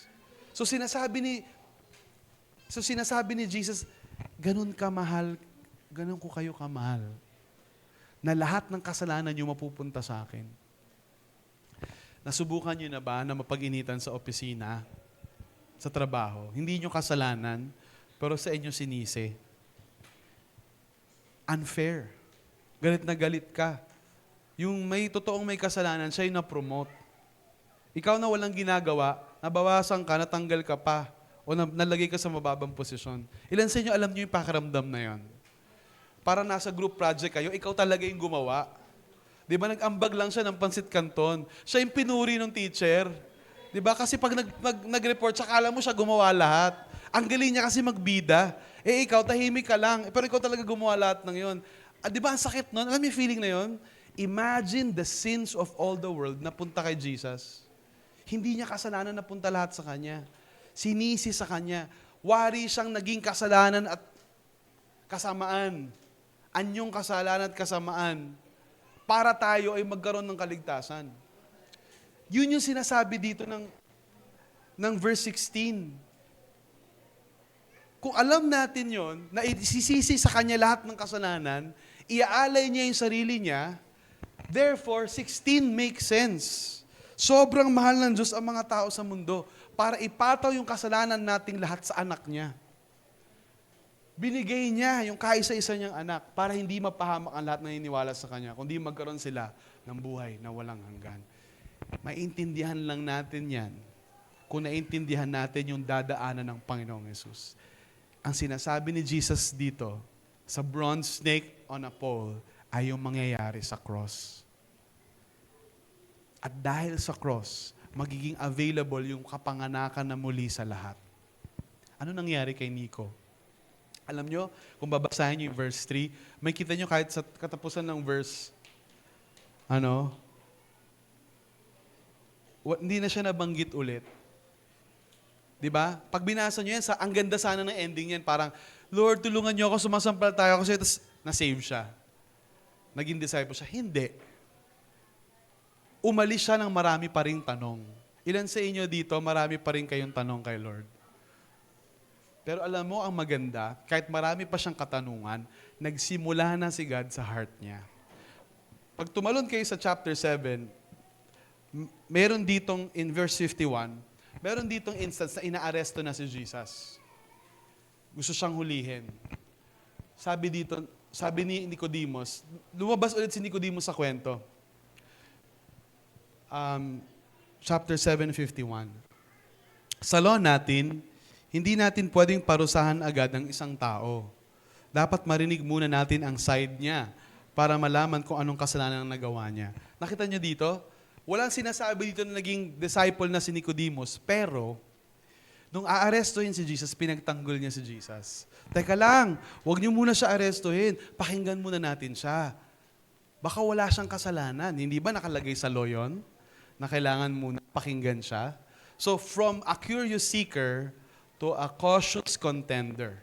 So sinasabi ni Jesus, ganun kamahal, ganun ko kayo kamahal, na lahat ng kasalanan niyo mapupunta sa akin. Nasubukan niyo na ba na mapag-initan sa opisina, sa trabaho? Hindi niyo kasalanan, pero sa inyo sinisi. Unfair. Galit na galit ka. Yung totoong may kasalanan, siya yung na-promote. Ikaw na walang ginagawa, nabawasan ka, natanggal ka pa, o nalagay ka sa mababang posisyon. Ilan sa inyo alam niyo yung pakiramdam na yon? Para nasa group project kayo, ikaw talaga yung gumawa. Di ba nag-ambag lang siya ng pansit canton? Siya yung pinuri ng teacher. Di ba? Kasi pag nag-report, akala mo siya gumawa lahat. Ang galing niya kasi magbida. Ikaw, tahimik ka lang. Pero ikaw talaga gumawa lahat ng yon. Di ba ang sakit nun? Alam mo yung feeling na yon? Imagine the sins of all the world na punta kay Jesus. Hindi niya kasalanan na punta lahat sa Kanya. Sinisi sa Kanya. Wari siyang naging kasalanan at kasamaan. Anyong kasalanan at kasamaan. Para tayo ay magkaroon ng kaligtasan. Yun yung sinasabi dito ng verse 16. Kung alam natin yon, na isisisi sa Kanya lahat ng kasalanan, iaalay niya yung sarili niya, therefore, 16 makes sense. Sobrang mahal ng Diyos ang mga tao sa mundo para ipataw yung kasalanan nating lahat sa anak niya. Binigay niya yung kaisa-isa niyang anak para hindi mapahamak ang lahat na naniniwala sa Kanya, kundi magkaroon sila ng buhay na walang hanggan. Maintindihan lang natin yan kung naintindihan natin yung dadaanan ng Panginoong Yesus. Ang sinasabi ni Jesus dito, sa bronze snake on a pole, ay yung mangyayari sa cross. At dahil sa cross, magiging available yung kapanganakan na muli sa lahat. Ano nangyari kay Nico? Alam nyo, kung babasahin nyo yung verse 3, may kita nyo kahit sa katapusan ng verse, hindi na siya nabanggit ulit. Diba? Pag binasa nyo yan, ang ganda sana ng ending yan, parang, Lord, tulungan nyo ako, sumasampalataya ako sa'yo, tapos na-save siya. Naging disciple siya. Hindi. Umalis siya ng marami pa ring tanong. Ilan sa inyo dito, marami pa rin kayong tanong kay Lord? Pero alam mo, ang maganda, kahit marami pa siyang katanungan, nagsimula na si God sa heart niya. Pag tumalon kayo sa chapter 7, meron ditong, in verse 51, meron ditong instance na inaaresto na si Jesus. Gusto siyang hulihin. Sabi ni Nicodemus, lumabas ulit si Nicodemus sa kwento. Chapter 7:51. Sa law natin, hindi natin pwedeng parusahan agad ang isang tao. Dapat marinig muna natin ang side niya para malaman kung anong kasalanan ang nagawa niya. Nakita niyo dito? Walang sinasabi dito na naging disciple na si Nicodemus, pero nung aarestuhin si Jesus, pinagtanggol niya si Jesus. Teka lang, huwag niyo muna siya arestuhin. Pakinggan muna natin siya. Baka wala siyang kasalanan. Hindi ba nakalagay sa law yun? Na kailangan muna pakinggan siya? So from a curious seeker to a cautious contender.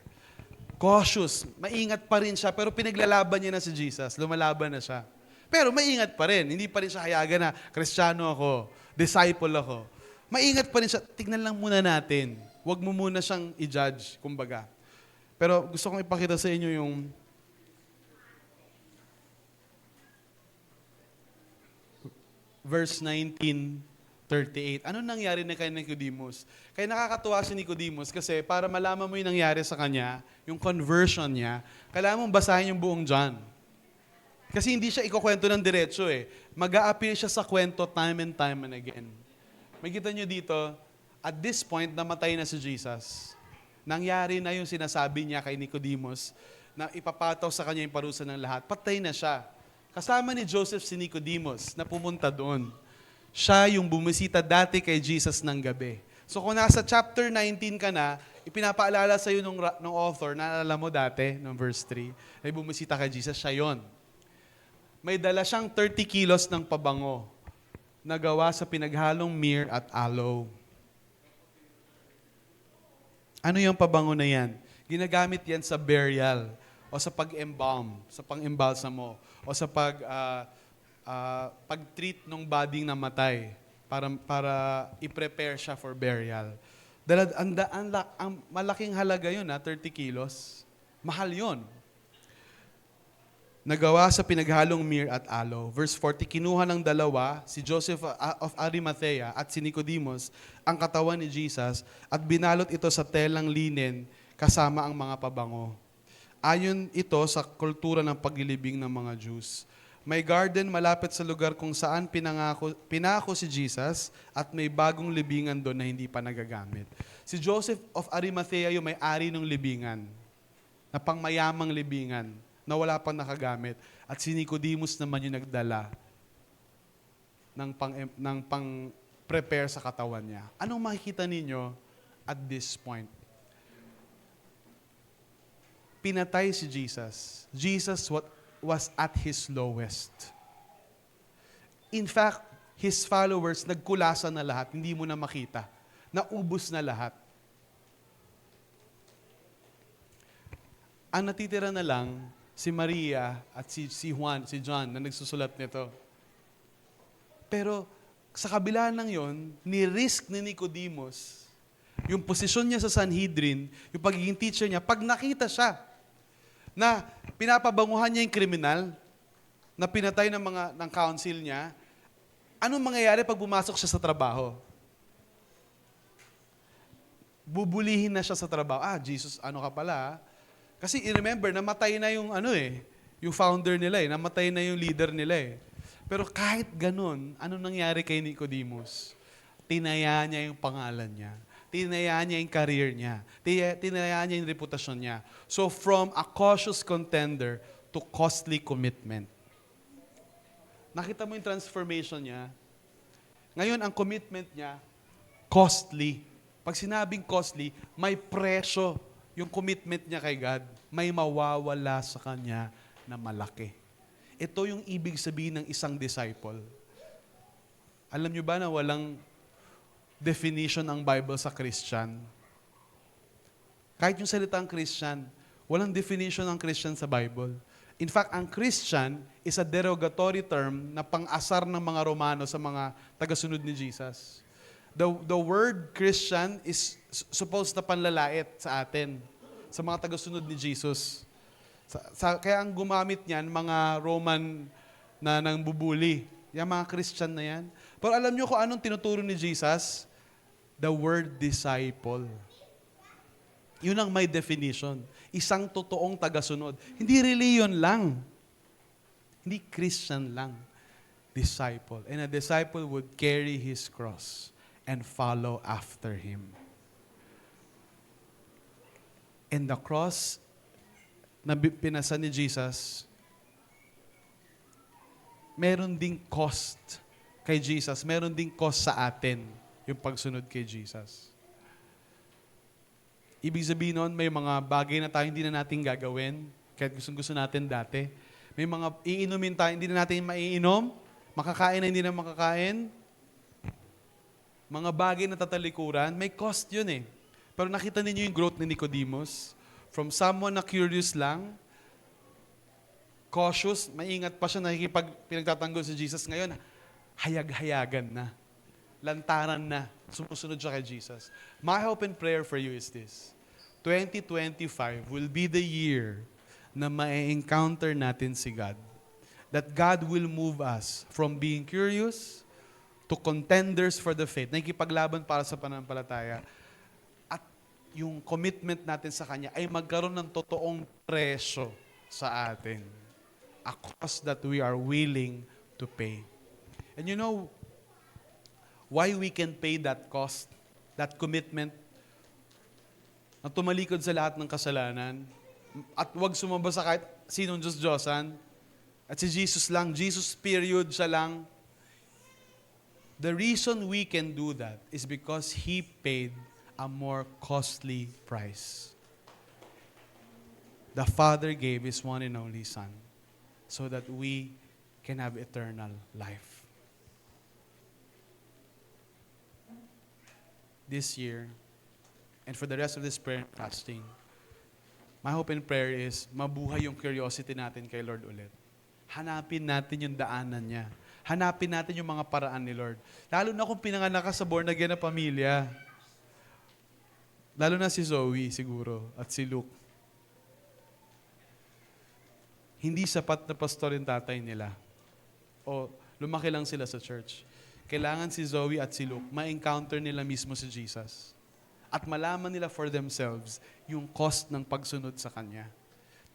Cautious. Maingat pa rin siya, pero pinaglalaban niya na si Jesus. Lumalaban na siya. Pero maingat pa rin. Hindi pa rin siya hayagan na, Kristiyano ako, disciple ako. Maingat pa rin siya. Tignan lang muna natin. Huwag mo muna siyang i-judge, kumbaga. Pero gusto kong ipakita sa inyo yung verse 19:38. Ano nangyari na kay Nicodemus? Kaya nakakatuwa si Nicodemus kasi para malaman mo yung nangyari sa kanya, yung conversion niya, kailangan mong basahin yung buong John. Kasi hindi siya ikukwento ng diretso eh. Mag-a-appear siya sa kwento time and time and again. Makita nyo dito, at this point, namatay na si Jesus. Nangyari na yung sinasabi niya kay Nicodemus na ipapataw sa kanya yung parusa ng lahat. Patay na siya. Kasama ni Joseph si Nicodemus na pumunta doon. Siya yung bumisita dati kay Jesus ng gabi. So kung nasa chapter 19 ka na, ipinapaalala sa'yo nung author, naalala mo dati, nung verse 3, ay bumisita kay Jesus, siya yon. May dala siyang 30 kilos ng pabango na gawa sa pinaghalong myrrh at aloe. Ano yung pabango na yan? Ginagamit yan sa burial o sa pag-embalm, sa pang-embalsamo o sa pag-treat ng bading namatay para i-prepare siya for burial. Ang malaking halaga yun, 30 kilos. Mahal yun. Nagawa sa pinaghalong myrrh at aloe. Verse 40, kinuha ng dalawa, si Joseph of Arimathea at si Nicodemus, ang katawan ni Jesus at binalot ito sa telang linen kasama ang mga pabango. Ayon ito sa kultura ng paglilibing ng mga Jews. May garden malapit sa lugar kung saan pinako si Jesus at may bagong libingan doon na hindi pa nagagamit. Si Joseph of Arimathea yung may-ari ng libingan, na pangmayamang libingan, na wala pang nakagamit. At si Nicodemus naman yung nagdala ng pang-prepare sa katawan niya. Anong makikita ninyo at this point? Pinatay si Jesus. Jesus was at his lowest. In fact, his followers nagkulasan na lahat, hindi mo na makita. Naubos na lahat. Ang natitira na lang, si Maria at si John na nagsusulat nito. Pero sa kabila ng yon, ni-risk ni Nicodemus yung posisyon niya sa Sanhedrin, yung pagiging teacher niya, pag nakita siya na pinapabanguhan niya yung kriminal na pinatay ng council niya, anong mangyayari pag pumasok siya sa trabaho? Bubulihin na siya sa trabaho. Jesus, ano ka pala? Kasi i-remember, namatay na yung yung founder nila namatay na yung leader nila Pero kahit ganun, ano nangyari kay Nicodemus? Tinaya niya yung pangalan niya. Tinaya niya yung career niya. Tinaya niya yung reputasyon niya. So from a cautious contender to costly commitment. Nakita mo yung transformation niya? Ngayon, ang commitment niya, costly. Pag sinabing costly, may presyo yung commitment niya kay God, may mawawala sa kanya na malaki. Ito yung ibig sabihin ng isang disciple. Alam niyo ba na walang definition ang Bible sa Christian? Kahit yung salitang Christian, walang definition ng Christian sa Bible. In fact, ang Christian is a derogatory term na pang-asar ng mga Romano sa mga tagasunod ni Jesus. The word Christian is supposed na panlalait sa atin, sa mga tagasunod ni Jesus. Kaya ang gumamit niyan, mga Roman na nangbubuli. Yung mga Christian na yan. Pero alam niyo kung anong tinuturo ni Jesus? The word disciple. Yun ang may definition. Isang totoong tagasunod. Hindi religion lang. Hindi Christian lang. Disciple. And a disciple would carry his cross and follow after him. And the cross na pinasa ni Jesus, meron ding cost kay Jesus. Meron ding cost sa atin yung pagsunod kay Jesus. Ibig sabihin nun, may mga bagay na tayo hindi na natin gagawin kahit gusto natin dati. May mga iinumin tayo, hindi na natin maiinom. Makakain na hindi na makakain. Mga bagay na tatalikuran, may cost yun Pero nakita ninyo yung growth ni Nicodemus. From someone na curious lang, cautious, maingat pa siya, pinagtatanggol si Jesus. Ngayon, hayag-hayagan na. Lantaran na. Sumusunod siya kay Jesus. My hope and prayer for you is this. 2025 will be the year na ma-encounter natin si God. That God will move us from being curious to contenders for the faith. Nakikipaglaban para sa pananampalataya. At yung commitment natin sa Kanya ay magkaroon ng totoong presyo sa atin. a cost that we are willing to pay. And you know why we can pay that cost, that commitment, na tumalikod sa lahat ng kasalanan, at huwag sumamba sa kahit sinong Diyos-Diyosan, at si Jesus lang, Jesus period, siya lang. The reason we can do that is because He paid a more costly price. The Father gave His one and only Son so that we can have eternal life. This year, and for the rest of this prayer and fasting, my hope and prayer is mabuhay yung curiosity natin kay Lord ulit. Hanapin natin yung daanan niya. Hanapin natin yung mga paraan ni Lord. Lalo na kung pinanganak ka sa born again na pamilya. Lalo na si Zoe siguro at si Luke. Hindi sapat na pastor yung tatay nila. O lumaki lang sila sa church. Kailangan si Zoe at si Luke ma-encounter nila mismo si Jesus. At malaman nila for themselves yung cost ng pagsunod sa Kanya.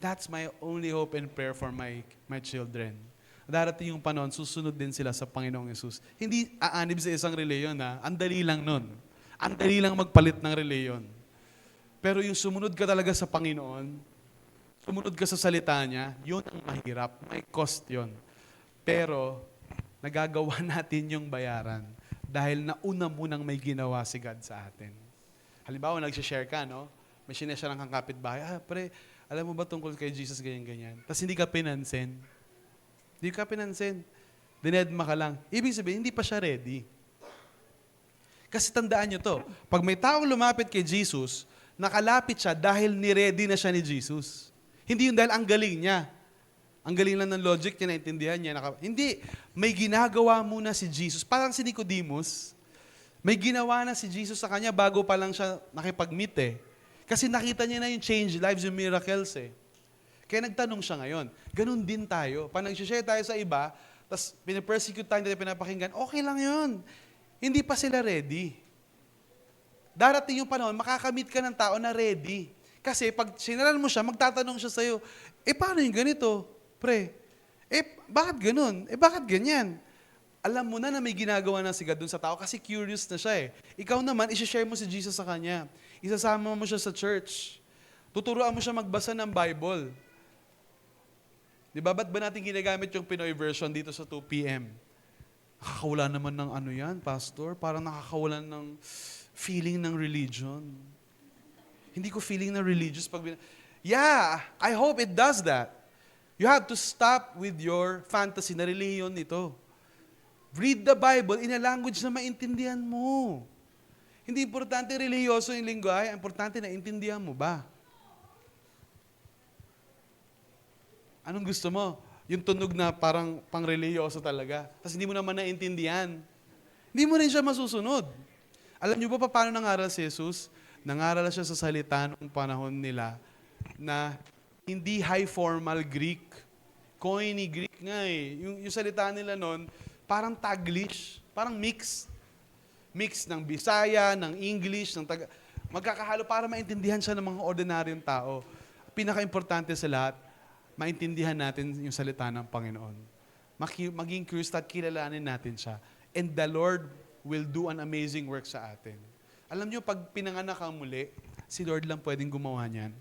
That's my only hope and prayer for my children. Darating yung panahon, susunod din sila sa Panginoong Yesus. Hindi aanib sa isang reliyon, ha? Ang dali lang nun. Ang dali lang magpalit ng reliyon. Pero yung sumunod ka talaga sa Panginoon, sumunod ka sa salita niya, yun ang mahirap. May cost yun. Pero, nagagawa natin yung bayaran dahil nauna munang may ginawa si God sa atin. Halimbawa, nag-share ka, no? May sineshare ng kang kapitbahay, pre, alam mo ba tungkol kay Jesus ganyan-ganyan? Tapos hindi ka pinansin. Hindi ka pinansin. Dinedma ka lang. Ibig sabihin, hindi pa siya ready. Kasi tandaan nyo to, pag may taong lumapit kay Jesus, nakalapit siya dahil ni-ready na siya ni Jesus. Hindi yun dahil ang galing niya. Ang galing lang ng logic niya, naintindihan niya. Hindi. May ginagawa muna si Jesus. Parang si Nicodemus, may ginawa na si Jesus sa kanya bago pa lang siya nakipag-meet eh. Kasi nakita niya na yung change lives, yung miracles eh. Kaya nagtanong siya ngayon. Ganun din tayo. Pag nag-share tayo sa iba, tapos pinapersecute tayo, tayo pinapakinggan, okay lang yun. Hindi pa sila ready. Darating yung panahon, makakamit ka ng tao na ready. Kasi pag sinaran mo siya, magtatanong siya sa'yo, paano yung ganito? Pre, bakit ganun? Bakit ganyan? Alam mo na may ginagawa na si God dun sa tao kasi curious na siya eh. Ikaw naman, isi-share mo si Jesus sa kanya. Isasama mo siya sa church. Tuturuan mo siya magbasa ng Bible. Di ba? Ba't ba natin ginagamit yung Pinoy version dito sa 2 p.m.? Nakakawala naman ng ano yan, pastor? Parang nakakawalan ng feeling ng religion. Hindi ko feeling na religious pag... Yeah, I hope it does that. You have to stop with your fantasy na religion ito. Read the Bible in a language na maintindihan mo. Hindi importante religyoso yung lingwahe, importante na intindihan mo ba? Anong gusto mo? Yung tunog na parang pang-religyoso talaga. Tapos hindi mo naman naintindihan. Hindi mo rin siya masusunod. Alam niyo ba paano nangaral si Jesus? Nangaral siya sa salita noong panahon nila na hindi high formal Greek. Koine Greek nga eh. Yung salita nila noon, parang Taglish, parang mix. Mix ng Bisaya, ng English, ng magkakahalo para maintindihan siya ng mga ordinaryong tao. Pinaka-importante sa lahat, maintindihan natin yung salita ng Panginoon. Maging curious at kilalanin natin siya. And the Lord will do an amazing work sa atin. Alam niyo, pag pinanganak ka muli, si Lord lang pwedeng gumawa niyan.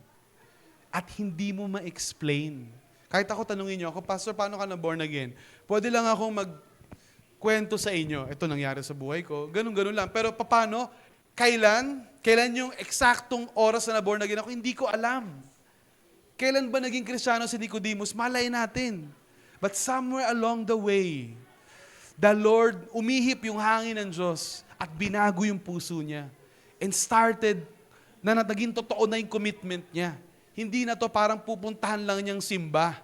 At hindi mo ma-explain. Kahit ako tanungin niyo ako, Pastor, paano ka na born again? Pwede lang akong magkwento sa inyo. Ito nangyari sa buhay ko. Ganun-ganun lang. Pero paano? Kailan yung eksaktong oras na born again ako? Hindi ko alam. Kailan ba naging Kristiyano si Nicodemus? Malay natin. But somewhere along the way, the Lord, umihip yung hangin ng Diyos at binago yung puso niya. And started na naging totoo na yung commitment niya. Hindi na to parang pupuntahan lang niyang simba.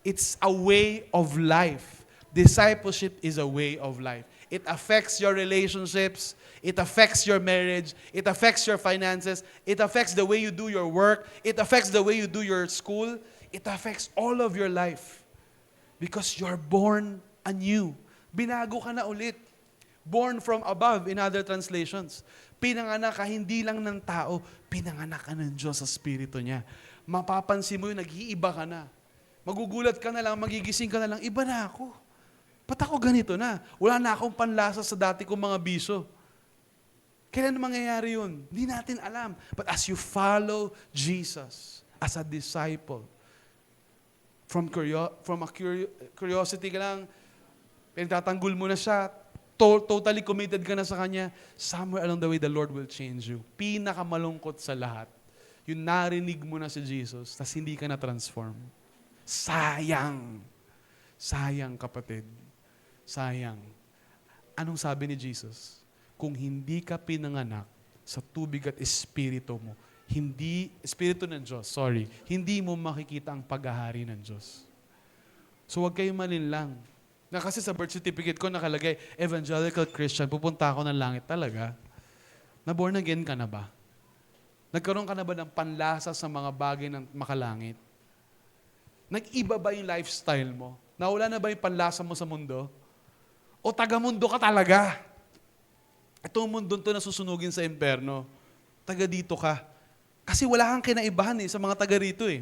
It's a way of life. Discipleship is a way of life. It affects your relationships. It affects your marriage. It affects your finances. It affects the way you do your work. It affects the way you do your school. It affects all of your life. Because you're born anew. Binago ka na ulit. Born from above in other translations. Pinanganak ka hindi lang ng tao, pinanganak ka ng Diyos sa Espiritu niya. Mapapansin mo yun, nag-iiba ka na. Magugulat ka na lang, magigising ka na lang, iba na ako. Ba't ako ganito na? Wala na akong panlasa sa dati kong mga biso. Kailan mangyayari yun? Hindi natin alam. But as you follow Jesus as a disciple, from curiosity ka lang, pinagtatanggol mo na siya, totally committed ka na sa Kanya, somewhere along the way, the Lord will change you. Pinakamalungkot sa lahat, yung narinig mo na si Jesus, tas hindi ka na-transform. Sayang. Sayang, kapatid. Sayang. Anong sabi ni Jesus? Kung hindi ka pinanganak sa tubig at espiritu mo, espiritu ng Diyos, hindi mo makikita ang paghahari ng Diyos. So huwag kayong malinlang. Na kasi sa birth certificate ko nakalagay, evangelical Christian, pupunta ako ng langit talaga. Na born again ka na ba? Nagkaroon ka na ba ng panlasa sa mga bagay ng makalangit? Nag-iba ba yung lifestyle mo? Nawala na ba yung panlasa mo sa mundo? O taga-mundo ka talaga? Itong mundo to na susunugin sa imperno. Taga dito ka. Kasi wala kang kinaibahan sa mga taga rito eh.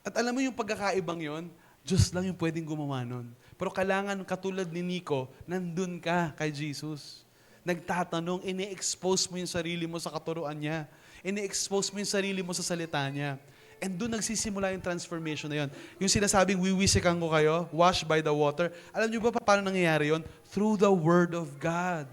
At alam mo yung pagkakaibang yon, Diyos lang yung pwedeng gumawa nun. Pero kailangan katulad ni Nico, nandun ka kay Jesus. Nagtatanong, ini-expose mo yung sarili mo sa katuruan niya. Ini-expose mo yung sarili mo sa salita niya. And doon nagsisimula yung transformation na yun. Yung sinasabing, wiwisikan ko kayo, washed by the water. Alam niyo ba paano nangyayari yun? Through the Word of God.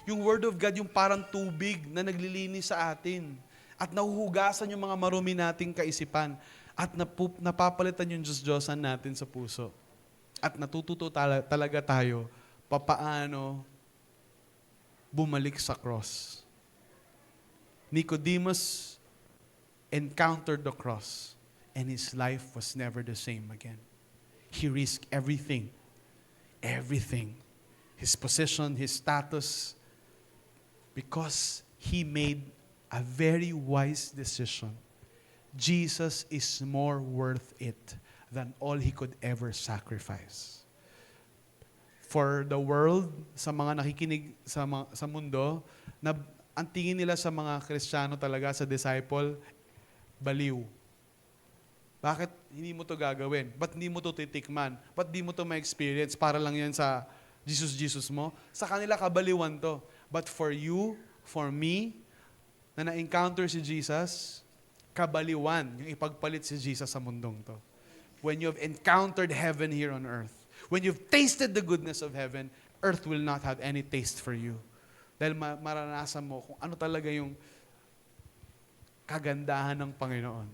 Yung Word of God, yung parang tubig na naglilinis sa atin. At nahuhugasan yung mga marumi nating kaisipan. At napapalitan yung Diyos-Diyosan natin sa puso. At natututo talaga tayo papaano bumalik sa cross. Nicodemus encountered the cross and his life was never the same again. He risked everything. Everything. His position, his status, because he made a very wise decision. Jesus is more worth it than all he could ever sacrifice. For the world, sa mga nakikinig sa mundo, na ang tingin nila sa mga Kristiyano talaga, sa disciple, baliw. Bakit hindi mo to gagawin? Ba't hindi mo to titikman? Ba't hindi mo to ma-experience? Para lang yan sa Jesus mo? Sa kanila, kabaliwan to. But for you, for me, na na-encounter si Jesus, kabaliwan yung ipagpalit si Jesus sa mundong to. When you've encountered heaven here on earth, when you've tasted the goodness of heaven, earth will not have any taste for you. Dahil maranasan mo kung ano talaga yung kagandahan ng Panginoon.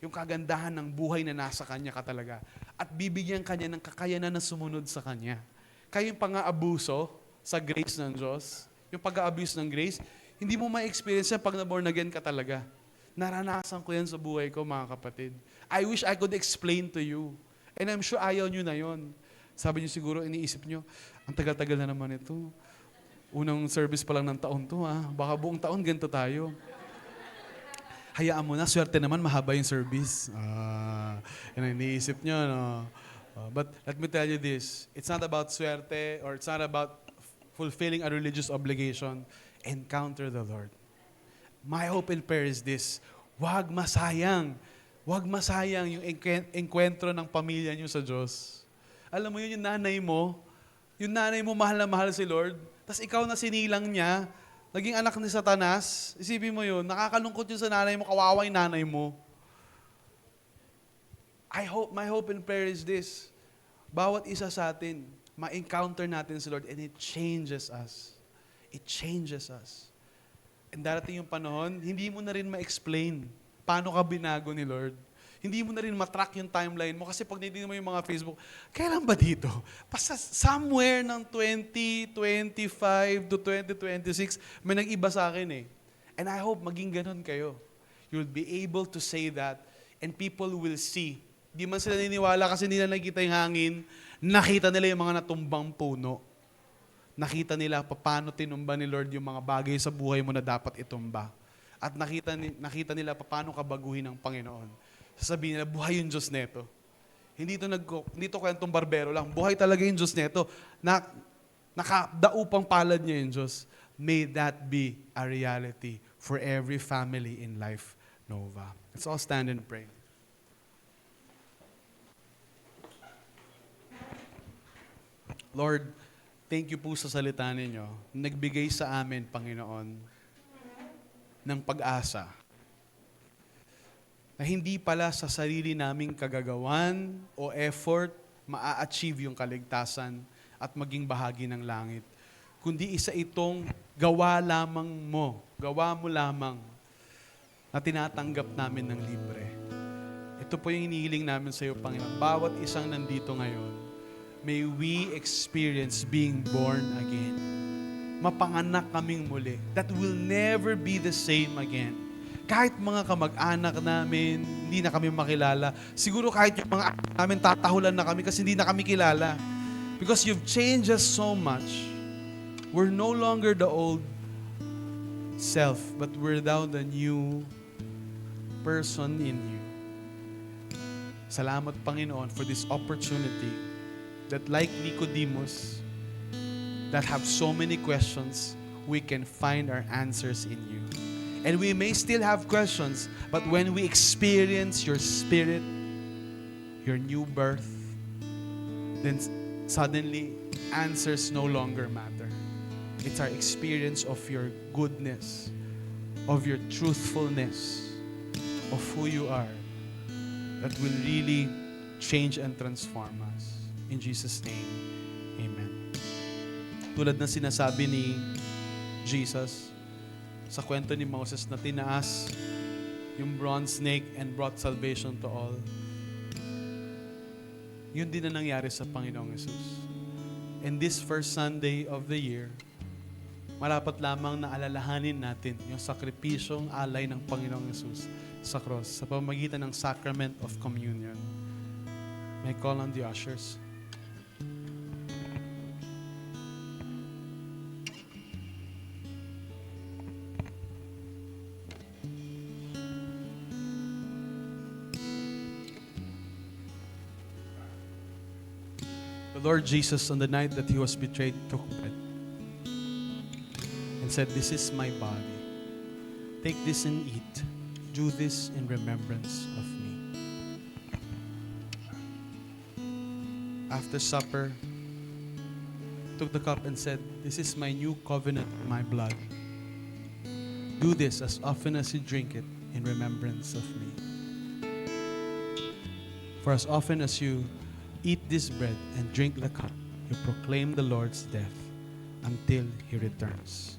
Yung kagandahan ng buhay na nasa Kanya ka talaga. At bibigyan Kanya ng kakayanan na sumunod sa Kanya. Kaya yung pang-aabuso sa grace ng Diyos, yung pag-a-abuse ng grace, hindi mo ma-experience yan pag na-born again ka talaga. Naranasan ko yan sa buhay ko, mga kapatid. I wish I could explain to you. And I'm sure ayaw nyo na yon. Sabi nyo siguro, iniisip nyo, ang tagal-tagal na naman ito. Unang service pa lang ng taon to, baka buong taon ganito tayo. Hayaan mo na, swerte naman, mahaba yung service. Yan ang iniisip nyo, no? But let me tell you this, it's not about swerte or it's not about fulfilling a religious obligation. Encounter the Lord. My hope and prayer is this, huwag masayang yung enkwentro ng pamilya nyo sa Diyos. Alam mo yun, yung nanay mo mahal na mahal si Lord, tas ikaw na sinilang niya, naging anak ni Satanas, isipin mo yun, nakakalungkot yun sa nanay mo, kawawa yung nanay mo. My hope and prayer is this, bawat isa sa atin, ma-encounter natin si Lord and it changes us. It changes us. And darating yung panahon, hindi mo na rin ma-explain paano ka binago ni Lord. Hindi mo na rin matrack yung timeline mo kasi pag nititignan mo yung mga Facebook, kailan ba dito? Basta somewhere ng 2025 to 2026, may nag-iba sa akin eh. And I hope maging ganun kayo. You'll be able to say that and people will see. Di man sila niniwala kasi hindi na nakita yung hangin, nakita nila yung mga natumbang puno. Nakita nila paano tinumba ni Lord yung mga bagay sa buhay mo na dapat itumba. At nakita nila paano ka baguhin ng Panginoon. Sasabihin nila, buhay yung Diyos neto. Hindi ito kwentong barbero lang. Buhay talaga yung Diyos neto. Nakadaupang palad niya yung Diyos. May that be a reality for every family in Life Nova. Let's all stand and pray. Lord, thank you po sa salita ninyo. Nagbigay sa amin, Panginoon, ng pag-asa. Na hindi pala sa sarili naming kagagawan o effort maa-achieve yung kaligtasan at maging bahagi ng langit. Kundi isa itong gawa lamang mo, gawa mo lamang na tinatanggap namin ng libre. Ito po yung hinihiling namin sa iyo, Panginoon. Bawat isang nandito ngayon, may we experience being born again. Mapanganak kaming muli. That will never be the same again. Kahit mga kamag-anak namin, hindi na kami makilala. Siguro kahit yung mga anak namin, tatahulan na kami kasi hindi na kami kilala. Because you've changed us so much. We're no longer the old self, but we're now the new person in you. Salamat, Panginoon, for this opportunity that like Nicodemus, that have so many questions, we can find our answers in you. And we may still have questions, but when we experience your Spirit, your new birth, then suddenly answers no longer matter. It's our experience of your goodness, of your truthfulness, of who you are, that will really change and transform us. In Jesus' name, amen. Tulad ng sinasabi ni Jesus sa kwento ni Moses na tinaas yung bronze snake and brought salvation to all, yun din na nangyari sa Panginoong Yesus. And this first Sunday of the year, marapat lamang na alalahanin natin yung sakripisyong alay ng Panginoong Yesus sa cross sa pamamagitan ng sacrament of communion. May I call on the ushers? The Lord Jesus, on the night that He was betrayed, took bread and said, "This is my body. Take this and eat. Do this in remembrance of me." After supper, He took the cup and said, "This is my new covenant in my blood. Do this as often as you drink it in remembrance of me. For as often as you eat this bread and drink the cup, you proclaim the Lord's death until He returns."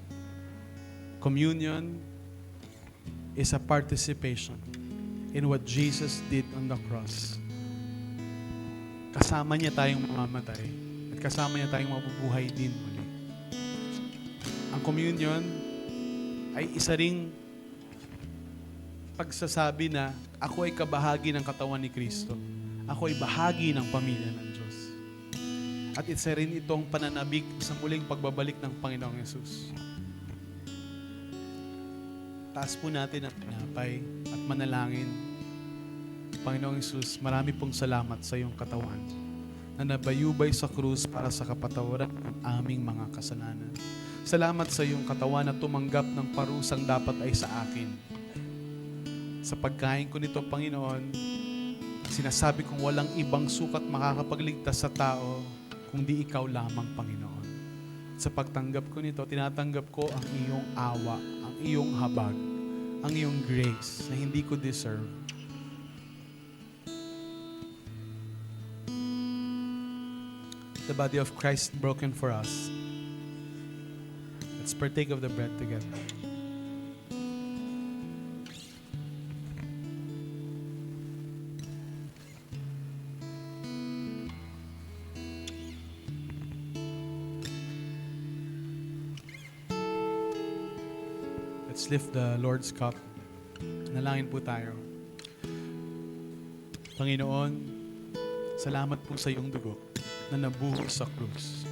Communion is a participation in what Jesus did on the cross. Kasama niya tayong mamamatay at kasama niya tayong mabubuhay din muli. Ang communion ay isa ring pagsasabi na ako ay kabahagi ng katawan ni Kristo. Ako ay bahagi ng pamilya ng Diyos. At isa rin itong pananabik sa muling pagbabalik ng Panginoong Yesus. Taas po natin ang tinapay at manalangin. Panginoong Yesus, marami pong salamat sa iyong katawan na nabayubay sa krus para sa kapatawaran ng aming mga kasalanan. Salamat sa iyong katawan na tumanggap ng parusang dapat ay sa akin. Sa pagkain ko nito, Panginoon, sinasabi kong walang ibang sukat makakapagligtas sa tao kundi ikaw lamang, Panginoon. Sa pagtanggap ko nito, tinatanggap ko ang iyong awa, ang iyong habag, ang iyong grace na hindi ko deserve. The body of Christ broken for us. Let's partake of the bread together. Let's lift the Lord's cup. Nalangin po tayo. Panginoon, salamat po sa iyong dugo na nabuhos sa krus,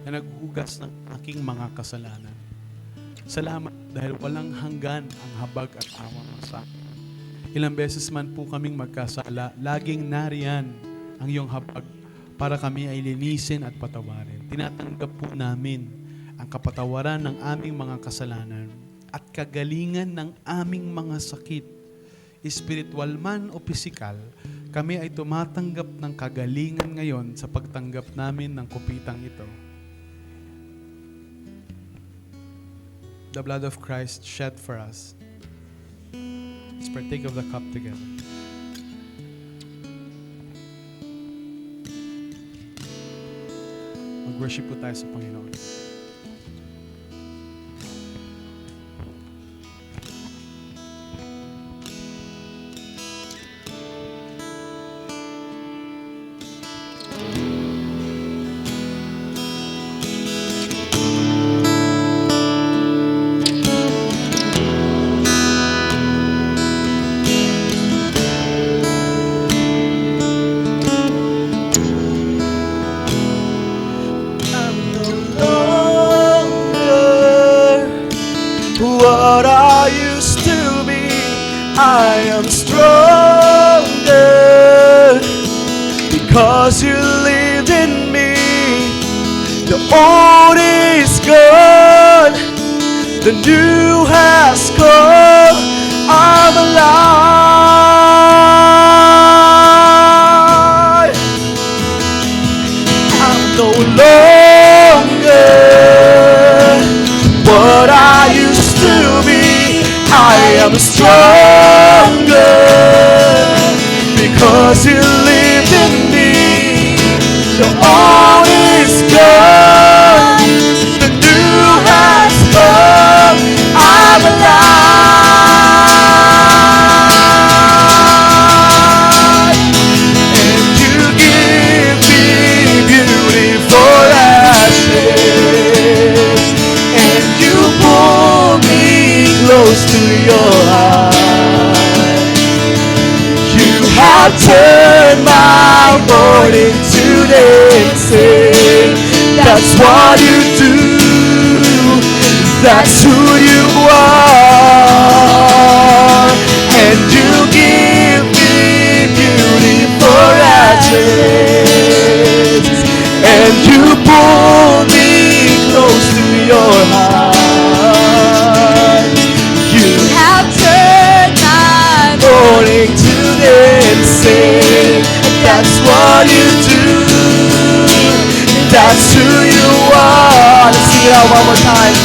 na naghugas ng aking mga kasalanan. Salamat dahil walang hanggan ang habag at awa mo sa akin. Ilang beses man po kaming magkasala, laging nariyan ang iyong habag para kami ay linisin at patawarin. Tinatanggap po namin ang kapatawaran ng aming mga kasalanan at kagalingan ng aming mga sakit, espiritual man o pisikal, kami ay tumatanggap ng kagalingan ngayon sa pagtanggap namin ng kupitang ito. The blood of Christ shed for us. Let's partake of the cup together. Mag-worship po tayo sa Panginoon. What I used to be, I am stronger because you lived in me. The old is gone, the new has come. I'm alive. I'm no longer what I used to be. I am stronger because you lived in me. The old is gone, the new has come. I'm alive, and you give me beautiful ashes, and you pull me close to your heart. You have turned my mourning to dancing. That's what you do. That's who you are. And you give me beautiful ashes, and you pull me close to your heart. You have turned my mourning to dancing. That's what you do. That's who you are. Let's sing it out one more time.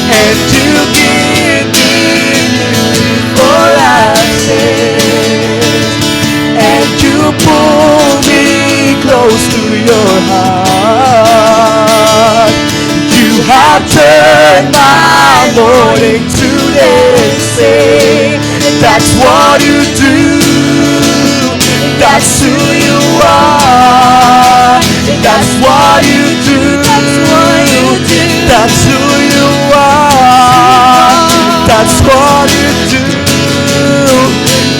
And you give me beautiful ashes, and you pull me close to your heart. You have turned my mourning to dancing. That's what you do. That's who you are. That's what you do. That's what you do. That's who you are. That's what you do.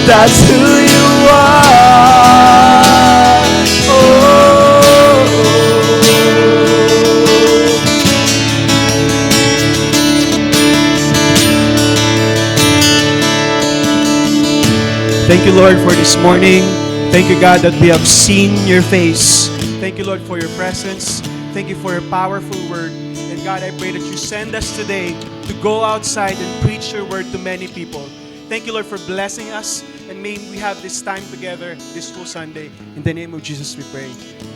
That's who you are. Oh. Thank you, Lord, for this morning. Thank you, God, that we have seen your face. Thank you, Lord, for your presence. Thank you for your powerful word. And God, I pray that you send us today to go outside and preach your word to many people. Thank you, Lord, for blessing us. And may we have this time together this full Sunday. In the name of Jesus we pray.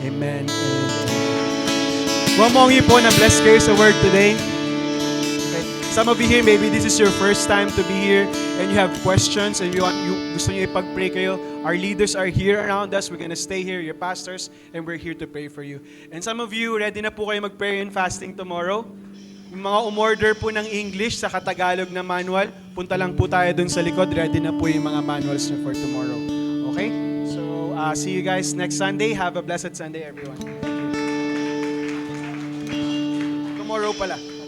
Amen and amen. Kung among you po na blessed kayo sa word today. Okay. Some of you here, maybe this is your first time to be here and you have questions and you gusto niyo ipag-pray kayo. Our leaders are here around us. We're gonna stay here, your pastors, and we're here to pray for you. And some of you, ready na po kayo mag-prayer and fasting tomorrow? Yung mga umorder po ng English sa Katagalog na manual, punta lang po tayo dun sa likod. Ready na po yung mga manuals for tomorrow. Okay? So, see you guys next Sunday. Have a blessed Sunday, everyone. Tomorrow pala.